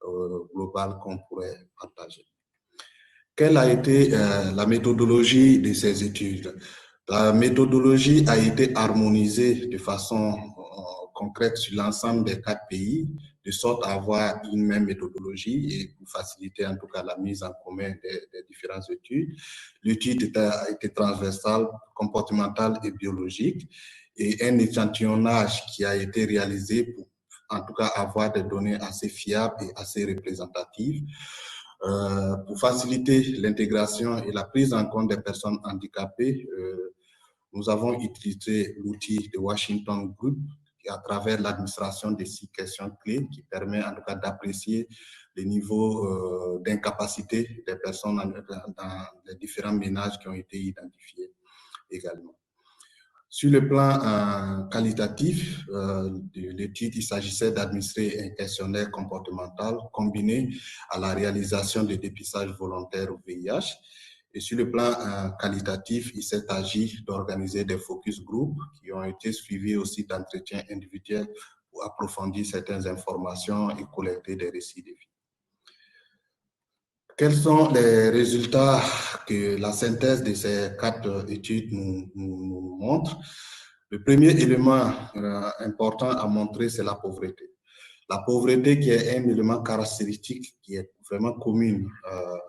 globaux qu'on pourrait partager. Quelle a été la méthodologie de ces études? La méthodologie a été harmonisée de façon concrète sur l'ensemble des 4 pays, de sorte à avoir une même méthodologie et pour faciliter en tout cas la mise en commun des différentes études. L'étude a été transversale, comportementale et biologique, et un échantillonnage qui a été réalisé pour en tout cas avoir des données assez fiables et assez représentatives. Pour faciliter l'intégration et la prise en compte des personnes handicapées, nous avons utilisé l'outil de Washington Group à travers l'administration des 6 questions clés qui permet en tout cas d'apprécier les niveaux d'incapacité des personnes dans les différents ménages qui ont été identifiés également. Sur le plan qualitatif de l'étude, il s'agissait d'administrer un questionnaire comportemental combiné à la réalisation de dépistage volontaire au VIH. Et sur le plan qualitatif, il s'est agi d'organiser des focus group qui ont été suivis aussi d'entretiens individuels pour approfondir certaines informations et collecter des récits de vie. Quels sont les résultats que la synthèse de ces 4 études nous montre? Le premier élément important à montrer, c'est la pauvreté. La pauvreté qui est un élément caractéristique qui est vraiment commune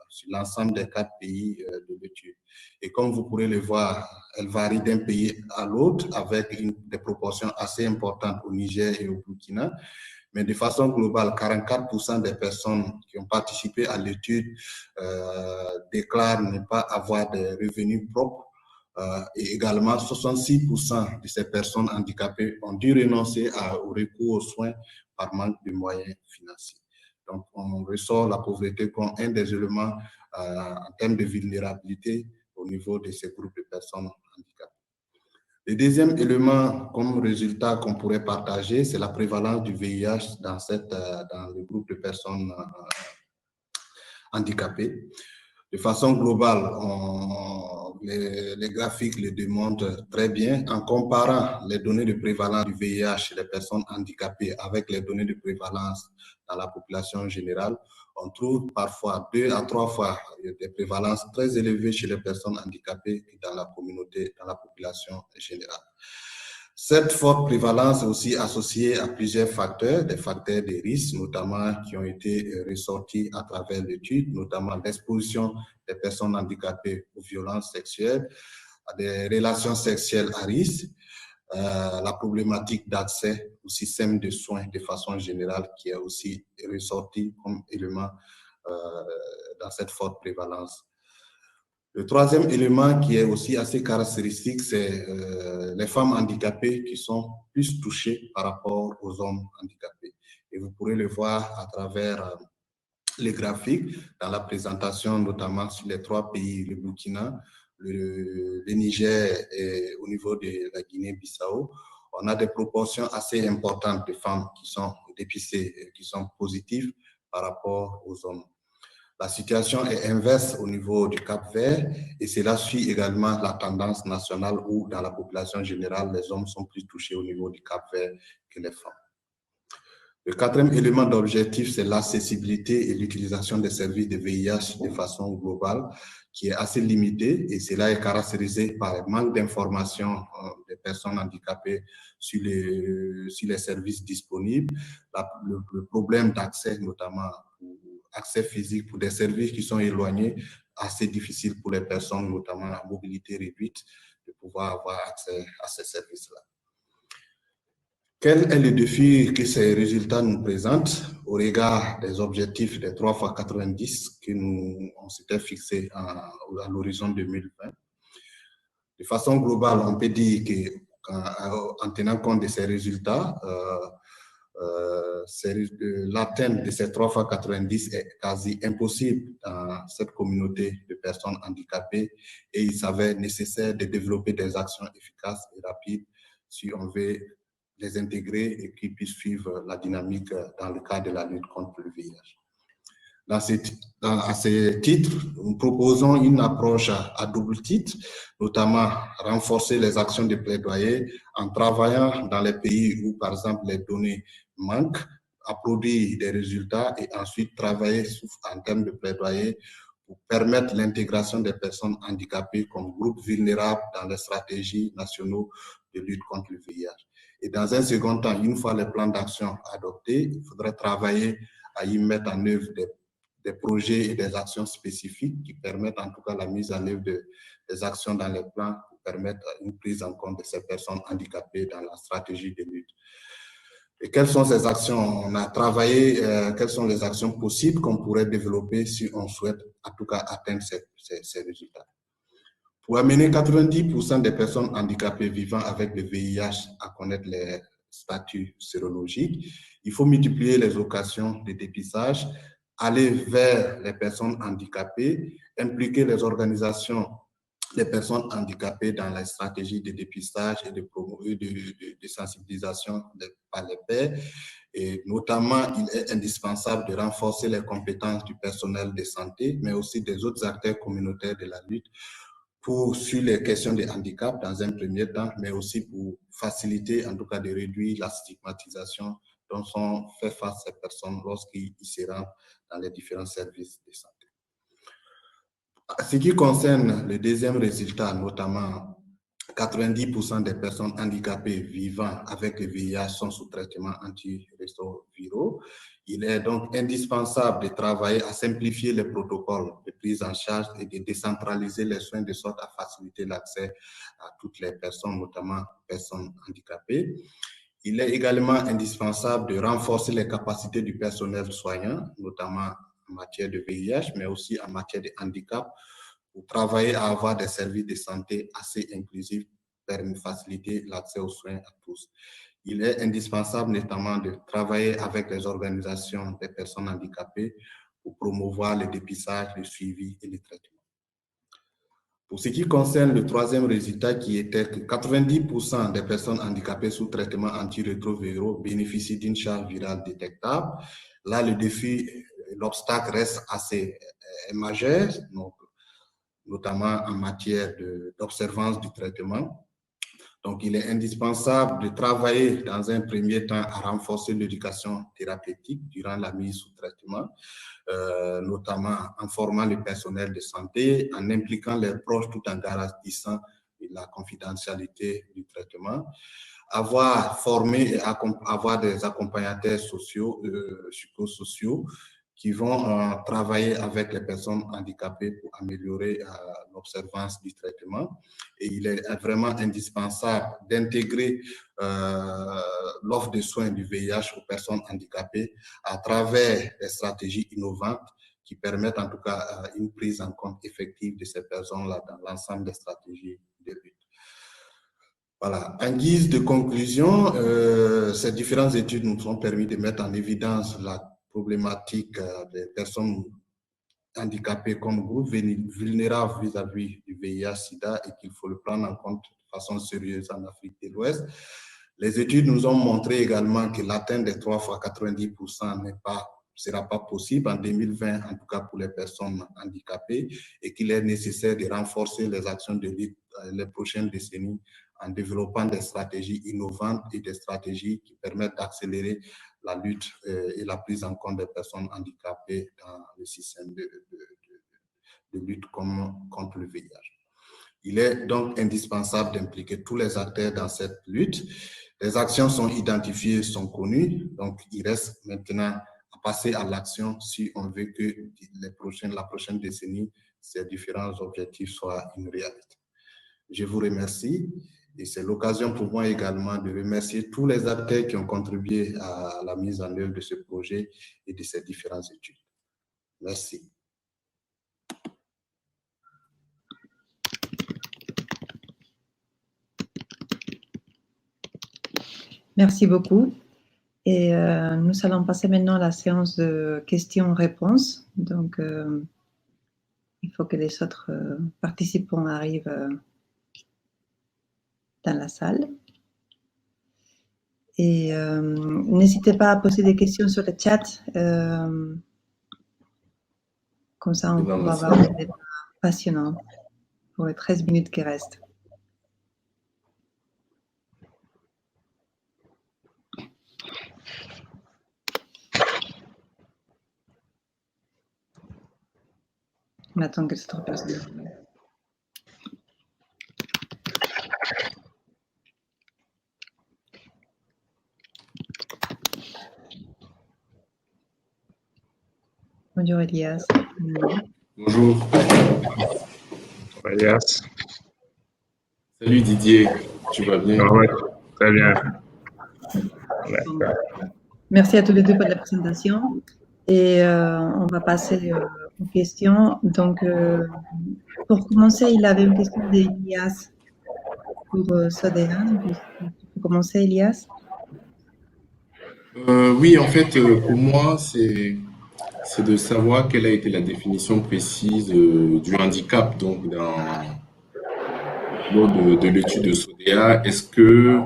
sur l'ensemble des 4 pays de l'étude. Et comme vous pourrez le voir, elle varie d'un pays à l'autre avec des proportions assez importantes au Niger et au Burkina. Mais de façon globale, 44% des personnes qui ont participé à l'étude déclarent ne pas avoir de revenus propres. Et également, 66% de ces personnes handicapées ont dû renoncer au recours aux soins par manque de moyens financiers. Donc, on ressort la pauvreté comme un des éléments en termes de vulnérabilité au niveau de ces groupes de personnes handicapées. Le deuxième élément comme résultat qu'on pourrait partager, c'est la prévalence du VIH dans le groupe de personnes handicapées. De façon globale, les graphiques le démontrent très bien. En comparant les données de prévalence du VIH chez les personnes handicapées avec les données de prévalence dans la population générale, on trouve parfois 2 à 3 fois des prévalences très élevées chez les personnes handicapées dans la communauté, dans la population générale. Cette forte prévalence est aussi associée à plusieurs facteurs, des facteurs de risque, notamment qui ont été ressortis à travers l'étude, notamment l'exposition des personnes handicapées aux violences sexuelles, à des relations sexuelles à risque, la problématique d'accès au système de soins de façon générale qui est aussi ressorti comme élément dans cette forte prévalence. Le troisième élément qui est aussi assez caractéristique, c'est les femmes handicapées qui sont plus touchées par rapport aux hommes handicapés. Et vous pourrez le voir à travers les graphiques dans la présentation, notamment sur les 3 pays, le Burkina, le Niger et au niveau de la Guinée-Bissau. On a des proportions assez importantes de femmes qui sont dépistées, qui sont positives par rapport aux hommes. La situation est inverse au niveau du Cap-Vert et cela suit également la tendance nationale où, dans la population générale, les hommes sont plus touchés au niveau du Cap-Vert que les femmes. Le quatrième élément d'objectif, c'est l'accessibilité et l'utilisation des services de VIH de façon globale, qui est assez limitée et cela est caractérisé par le manque d'informations des personnes handicapées sur les services disponibles, le problème d'accès notamment accès physique pour des services qui sont éloignés, assez difficile pour les personnes, notamment à mobilité réduite, de pouvoir avoir accès à ces services-là. Quel est le défi que ces résultats nous présentent au regard des objectifs des 3x90 que on s'était fixés à l'horizon 2020? De façon globale, on peut dire qu'en tenant compte de ces résultats, l'atteinte de ces 3x90 est quasi impossible dans cette communauté de personnes handicapées et il s'avère nécessaire de développer des actions efficaces et rapides si on veut les intégrer et qu'ils puissent suivre la dynamique dans le cadre de la lutte contre le VIH. À ces titres, nous proposons une approche à double titre, notamment renforcer les actions de plaidoyer en travaillant dans les pays où, par exemple, les données manquent, à produire des résultats et ensuite travailler en termes de plaidoyer pour permettre l'intégration des personnes handicapées comme groupe vulnérable dans les stratégies nationales de lutte contre le VIH. Et dans un second temps, une fois les plans d'action adoptés, il faudrait travailler à y mettre en œuvre des projets et des actions spécifiques qui permettent en tout cas la mise en œuvre des actions dans les plans pour permettre une prise en compte de ces personnes handicapées dans la stratégie de lutte. Et quelles sont ces actions? On a travaillé, quelles sont les actions possibles qu'on pourrait développer si on souhaite en tout cas atteindre ces résultats. Pour amener 90% des personnes handicapées vivant avec le VIH à connaître les statuts sérologiques, il faut multiplier les occasions de dépistage, aller vers les personnes handicapées, impliquer les organisations des personnes handicapées dans la stratégie de dépistage et de sensibilisation par les pairs. Et notamment, il est indispensable de renforcer les compétences du personnel de santé, mais aussi des autres acteurs communautaires de la lutte sur les questions de handicap dans un premier temps, mais aussi pour faciliter, en tout cas, de réduire la stigmatisation dont sont fait face ces personnes lorsqu'ils se rendent dans les différents services de santé. Ce qui concerne le deuxième résultat, notamment 90% des personnes handicapées vivant avec le VIH sont sous traitement antirétroviraux. Il est donc indispensable de travailler à simplifier les protocoles de prise en charge et de décentraliser les soins de sorte à faciliter l'accès à toutes les personnes, notamment personnes handicapées. Il est également indispensable de renforcer les capacités du personnel soignant, notamment en matière de VIH, mais aussi en matière de handicap, pour travailler à avoir des services de santé assez inclusifs pour faciliter l'accès aux soins à tous. Il est indispensable notamment de travailler avec les organisations des personnes handicapées pour promouvoir le dépistage, le suivi et le traitement. Pour ce qui concerne le troisième résultat qui était que 90% des personnes handicapées sous traitement antirétroviraux bénéficient d'une charge virale détectable. Là, le défi, l'obstacle reste assez majeur, donc, notamment en matière d'observance du traitement. Donc, il est indispensable de travailler dans un premier temps à renforcer l'éducation thérapeutique durant la mise sous traitement, notamment en formant le personnel de santé, en impliquant les proches tout en garantissant la confidentialité du traitement, avoir formé et avoir des accompagnateurs sociaux, psychosociaux, qui vont travailler avec les personnes handicapées pour améliorer l'observance du traitement. Et il est vraiment indispensable d'intégrer l'offre de soins du VIH aux personnes handicapées à travers des stratégies innovantes qui permettent en tout cas une prise en compte effective de ces personnes-là dans l'ensemble des stratégies de lutte. Voilà. En guise de conclusion, ces différentes études nous ont permis de mettre en évidence la problématique des personnes handicapées comme groupe vulnérable vis-à-vis du VIH-Sida et qu'il faut le prendre en compte de façon sérieuse en Afrique de l'Ouest. Les études nous ont montré également que l'atteinte des 3 fois 90% ne sera pas possible en 2020, en tout cas pour les personnes handicapées, et qu'il est nécessaire de renforcer les actions de lutte les prochaines décennies en développant des stratégies innovantes et des stratégies qui permettent d'accélérer la lutte et la prise en compte des personnes handicapées dans le système de lutte contre le VIH. Il est donc indispensable d'impliquer tous les acteurs dans cette lutte. Les actions sont identifiées, sont connues, donc il reste maintenant à passer à l'action si on veut que la prochaine décennie, ces différents objectifs soient une réalité. Je vous remercie. Et c'est l'occasion pour moi également de remercier tous les acteurs qui ont contribué à la mise en œuvre de ce projet et de ces différentes études. Merci. Merci beaucoup. Et nous allons passer maintenant à la séance de questions-réponses. Donc, il faut que les autres participants arrivent dans la salle. Et n'hésitez pas à poser des questions sur le chat. Comme ça, on va avoir un débat passionnant pour les 13 minutes qui restent. On attend que cette personne. Bonjour Elias. Bonjour. Elias. Salut Didier, tu vas bien? Oui, très bien. Merci à tous les deux pour la présentation. Et on va passer aux questions. Donc, pour commencer, il avait une question d'Elias pour Sodea. Tu peux commencer, Elias? Oui, en fait, pour moi, c'est de savoir quelle a été la définition précise du handicap donc lors de l'étude de Sodea. Est-ce que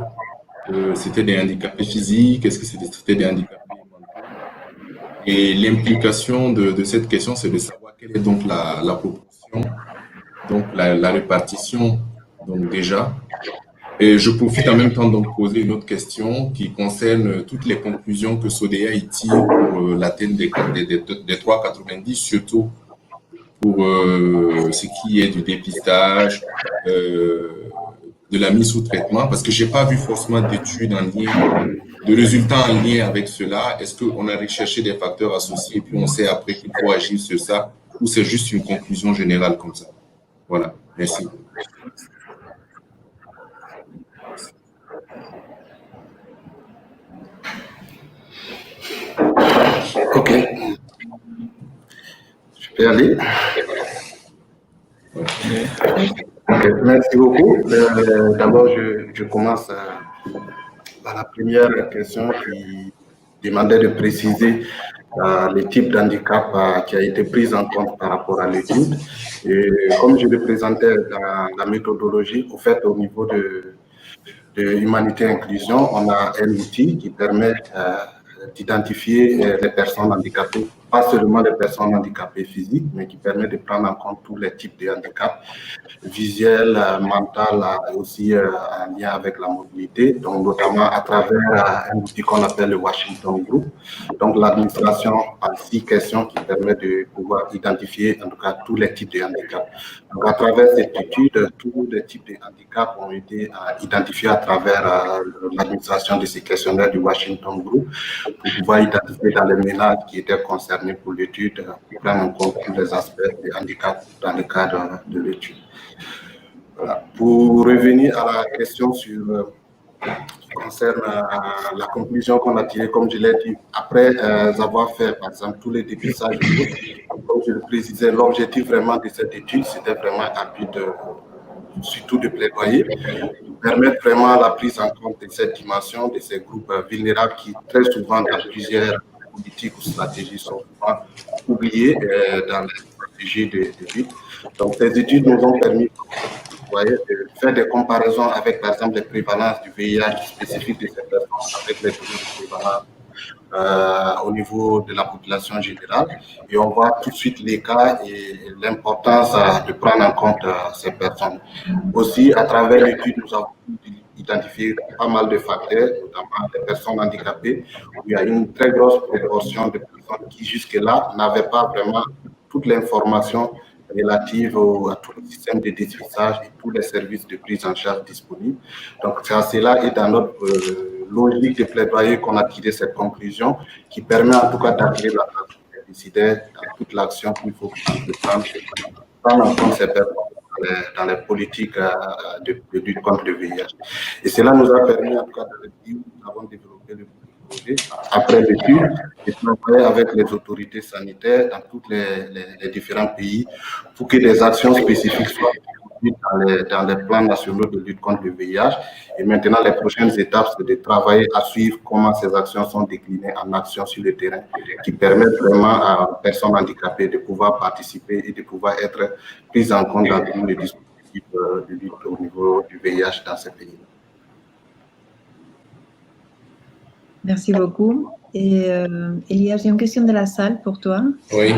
c'était des handicapés physiques? Est-ce que c'était des handicapés mentaux? Et l'implication de cette question, c'est de savoir quelle est donc la proportion, donc la répartition, donc déjà. Et je profite en même temps de poser une autre question qui concerne toutes les conclusions que Sodea tire pour l'atteinte des 3,90, surtout pour ce qui est du dépistage, de la mise sous traitement, parce que je n'ai pas vu forcément d'études en lien, de résultats en lien avec cela. Est-ce qu'on a recherché des facteurs associés et puis on sait après qu'il faut agir sur ça, ou c'est juste une conclusion générale comme ça? Voilà, merci. Ok. Je peux aller. Merci beaucoup. D'abord, je commence par la première question demandait de préciser le type d'handicap qui a été pris en compte par rapport à l'étude. Et comme je le présentais dans la méthodologie, au fait, au niveau de Humanité et Inclusion, on a un outil qui permet d'identifier les personnes handicapées, pas seulement les personnes handicapées physiques, mais qui permet de prendre en compte tous les types de handicaps, visuel, mental, et aussi en lien avec la mobilité, donc notamment à travers un outil qu'on appelle le Washington Group. Donc l'administration a 6 questions qui permettent de pouvoir identifier en tout cas tous les types de handicaps. Donc à travers cette étude, tous les types de handicaps ont été identifiés à travers l'administration de ces questionnaires du Washington Group pour pouvoir identifier dans les ménages qui étaient concernés pour l'étude, pour prendre en compte tous les aspects des handicaps dans le cadre de l'étude. Voilà. Pour revenir à la question qui concerne la conclusion qu'on a tirée, comme je l'ai dit, après avoir fait, par exemple, tous les dépistages, comme je le précisais, l'objectif vraiment de cette étude, c'était vraiment à but surtout de plaidoyer, permettre vraiment la prise en compte de cette dimension, de ces groupes vulnérables qui, très souvent, dans plusieurs politiques ou stratégies, sont souvent oubliés dans les stratégies de lutte. Donc, ces études nous ont permis de faire des comparaisons avec, par exemple, les prévalences du VIH spécifiques de ces personnes avec les données de prévalence au niveau de la population générale. Et on voit tout de suite les cas et l'importance de prendre en compte ces personnes. Aussi, à travers l'étude, nous avons identifié pas mal de facteurs, notamment des personnes handicapées, où il y a une très grosse proportion de personnes qui, jusque-là, n'avaient pas vraiment toute l'information relative à tout le système de dépistage et tous les services de prise en charge disponibles. Donc, c'est à cela et dans notre logique de plaidoyer qu'on a tiré cette conclusion qui permet en tout cas d'attirer l'attention des décideurs dans toute l'action qu'il faut prendre en compte ces personnes dans les politiques de lutte contre le VIH. Et cela nous a permis, en tout cas, dans le pays où nous avons développé le projet, après l'étude, de travailler avec les autorités sanitaires dans tous les différents pays pour que des actions spécifiques soient dans les plans nationaux de lutte contre le VIH. Et maintenant, les prochaines étapes, c'est de travailler à suivre comment ces actions sont déclinées en actions sur le terrain qui permettent vraiment à personnes handicapées de pouvoir participer et de pouvoir être prises en compte dans tous les dispositifs de lutte au niveau du VIH dans ces pays. Merci beaucoup. Et Elias, j'ai une question de la salle pour toi. Oui.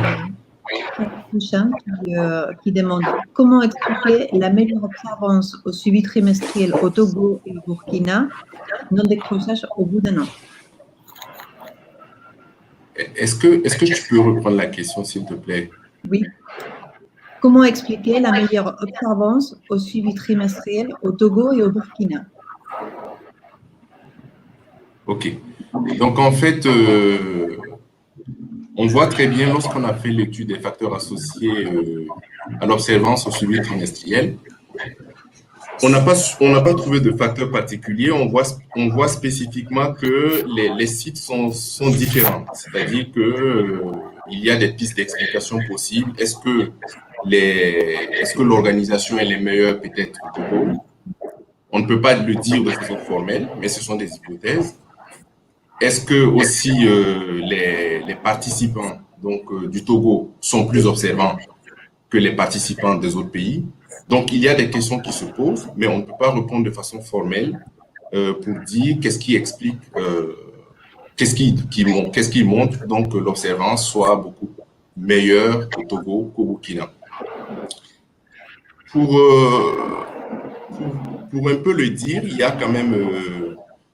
Qui demande comment expliquer la meilleure observance au suivi trimestriel au Togo et au Burkina, non décrochage au bout d'un an. Est-ce que tu peux reprendre la question, s'il te plaît? Oui. Comment expliquer la meilleure observance au suivi trimestriel au Togo et au Burkina? OK. Donc, en fait, on voit très bien lorsqu'on a fait l'étude des facteurs associés à l'observance au suivi trimestriel, on n'a pas trouvé de facteurs particuliers. On voit spécifiquement que les sites sont différents. C'est-à-dire qu'il y a des pistes d'explication possibles. Est-ce que l'organisation est meilleure peut-être au Togo? On ne peut pas le dire de façon formelle, mais ce sont des hypothèses. Est-ce que aussi les participants du Togo sont plus observants que les participants des autres pays? Donc, il y a des questions qui se posent, mais on ne peut pas répondre de façon formelle pour dire qu'est-ce qui explique, qu'est-ce qui montre donc que l'observance soit beaucoup meilleure au Togo qu'au Burkina. Pour un peu le dire, il y a quand même...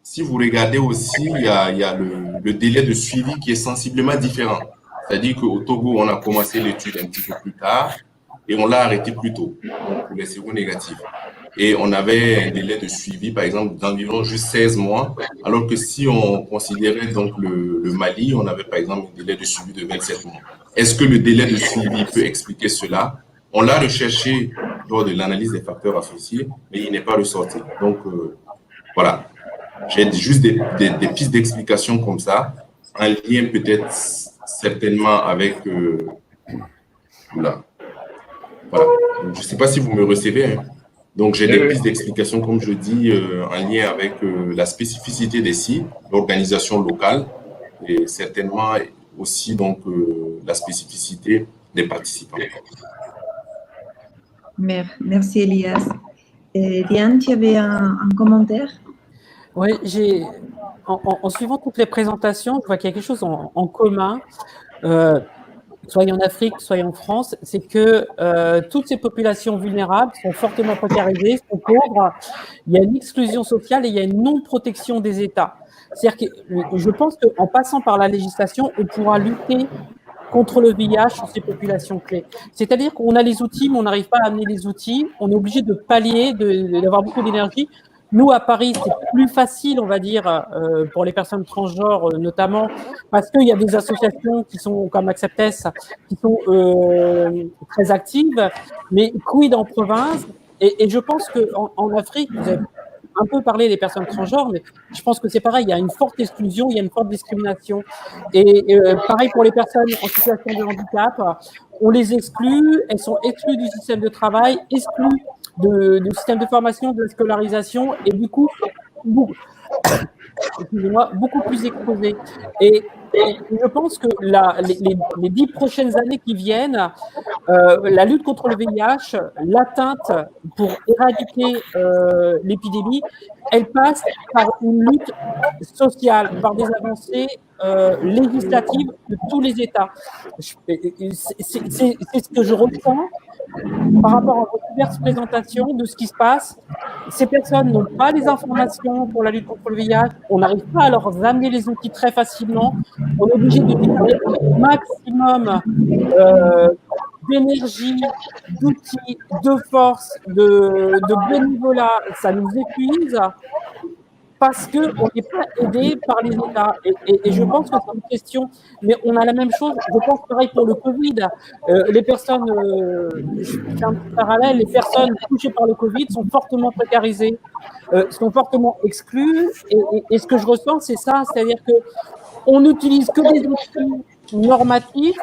si vous regardez aussi, il y a le délai de suivi qui est sensiblement différent. C'est-à-dire qu'au Togo, on a commencé l'étude un petit peu plus tard et on l'a arrêté plus tôt, donc pour les séronégatifs. Et on avait un délai de suivi, par exemple, d'environ juste 16 mois, alors que si on considérait donc le Mali, on avait par exemple un délai de suivi de 27 mois. Est-ce que le délai de suivi peut expliquer cela? On l'a recherché lors de l'analyse des facteurs associés, mais il n'est pas ressorti. Donc, voilà. J'ai juste des pistes d'explication comme ça, un lien peut-être certainement avec... Voilà. Je ne sais pas si vous me recevez. Hein. Donc, j'ai des pistes d'explication, comme je dis, en lien avec la spécificité des sites, l'organisation locale, et certainement aussi donc la spécificité des participants. Merci Elias. Et Diane, tu avais un commentaire? Oui, en suivant toutes les présentations, je vois qu'il y a quelque chose en commun, soit en Afrique, soit en France, c'est que toutes ces populations vulnérables sont fortement précarisées, sont pauvres, il y a une exclusion sociale et il y a une non-protection des États. C'est-à-dire que je pense qu'en passant par la législation, on pourra lutter contre le VIH sur ces populations clés. C'est-à-dire qu'on a les outils, mais on n'arrive pas à amener les outils. On est obligé de pallier, d'avoir beaucoup d'énergie. Nous, à Paris, c'est plus facile, on va dire, pour les personnes transgenres notamment, parce qu'il y a des associations qui sont, comme Acceptess, qui sont très actives, mais quid en province? Et je pense qu'en Afrique, vous avez un peu parlé des personnes transgenres, mais je pense que c'est pareil, il y a une forte exclusion, il y a une forte discrimination. Et pareil pour les personnes en situation de handicap, on les exclut, elles sont exclues du système de travail, exclues du système de formation, de scolarisation, et du coup, beaucoup plus exposées. Et je pense que les 10 prochaines années qui viennent, la lutte contre le VIH, l'atteinte pour éradiquer l'épidémie, elle passe par une lutte sociale, par des avancées législatives de tous les États. C'est ce que je ressens par rapport à vos diverses présentations de ce qui se passe. Ces personnes n'ont pas les informations pour la lutte contre le VIH, on n'arrive pas à leur amener les outils très facilement, on est obligé de dédier un maximum d'énergie, d'outils, de force, de bénévolat, ça nous épuise parce qu'on n'est pas aidé par les États. Et je pense que c'est une question, mais on a la même chose, je pense pareil pour le Covid. Les personnes, je fais un petit parallèle, les personnes touchées par le Covid sont fortement précarisées, sont fortement exclues. Et ce que je ressens, c'est ça, c'est-à-dire qu'on n'utilise que des outils normatifs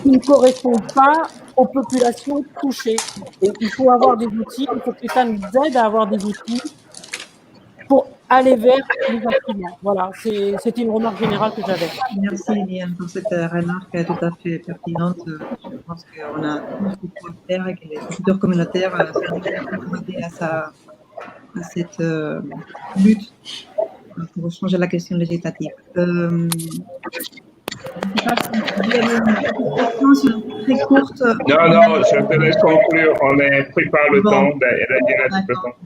qui ne correspondent pas aux populations touchées. Et il faut avoir des outils, il faut que l'État nous aide à avoir des outils pour aller vers les instruments. Voilà, c'était une remarque générale que j'avais. Merci Eliane pour cette remarque tout à fait pertinente. Je pense qu'on a beaucoup à faire et que les acteurs communautaires sont aider à cette lutte pour changer la question législative. Je ne sais pas si vous avez une question très courte. Non, je te laisse conclure. On est pris par le temps.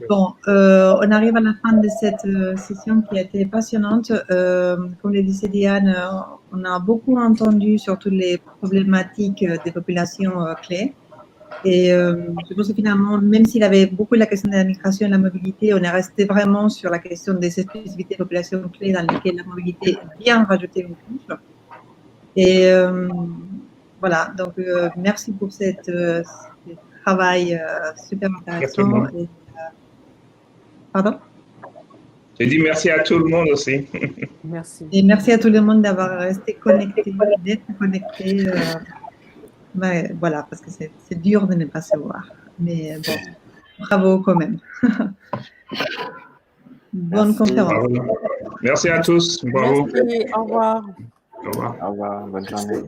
Bon, on arrive à la fin de cette session qui a été passionnante. Comme le disait Diane, on a beaucoup entendu sur toutes les problématiques des populations clés. Et je pense que finalement, même s'il avait beaucoup la question de la migration et de la mobilité, on est resté vraiment sur la question des spécificités des populations clés dans lesquelles la mobilité vient rajouter une couche. Et voilà, donc merci pour ce travail super intéressant. Et, pardon? J'ai dit merci à tout le monde aussi. Merci. Et merci à tout le monde d'avoir resté connecté, d'être connecté. Voilà, parce que c'est dur de ne pas se voir. Mais bon, bravo quand même. Bonne conférence. Bravo. Merci à tous. Bravo. Merci, au revoir. Au revoir. Au revoir, bonne journée.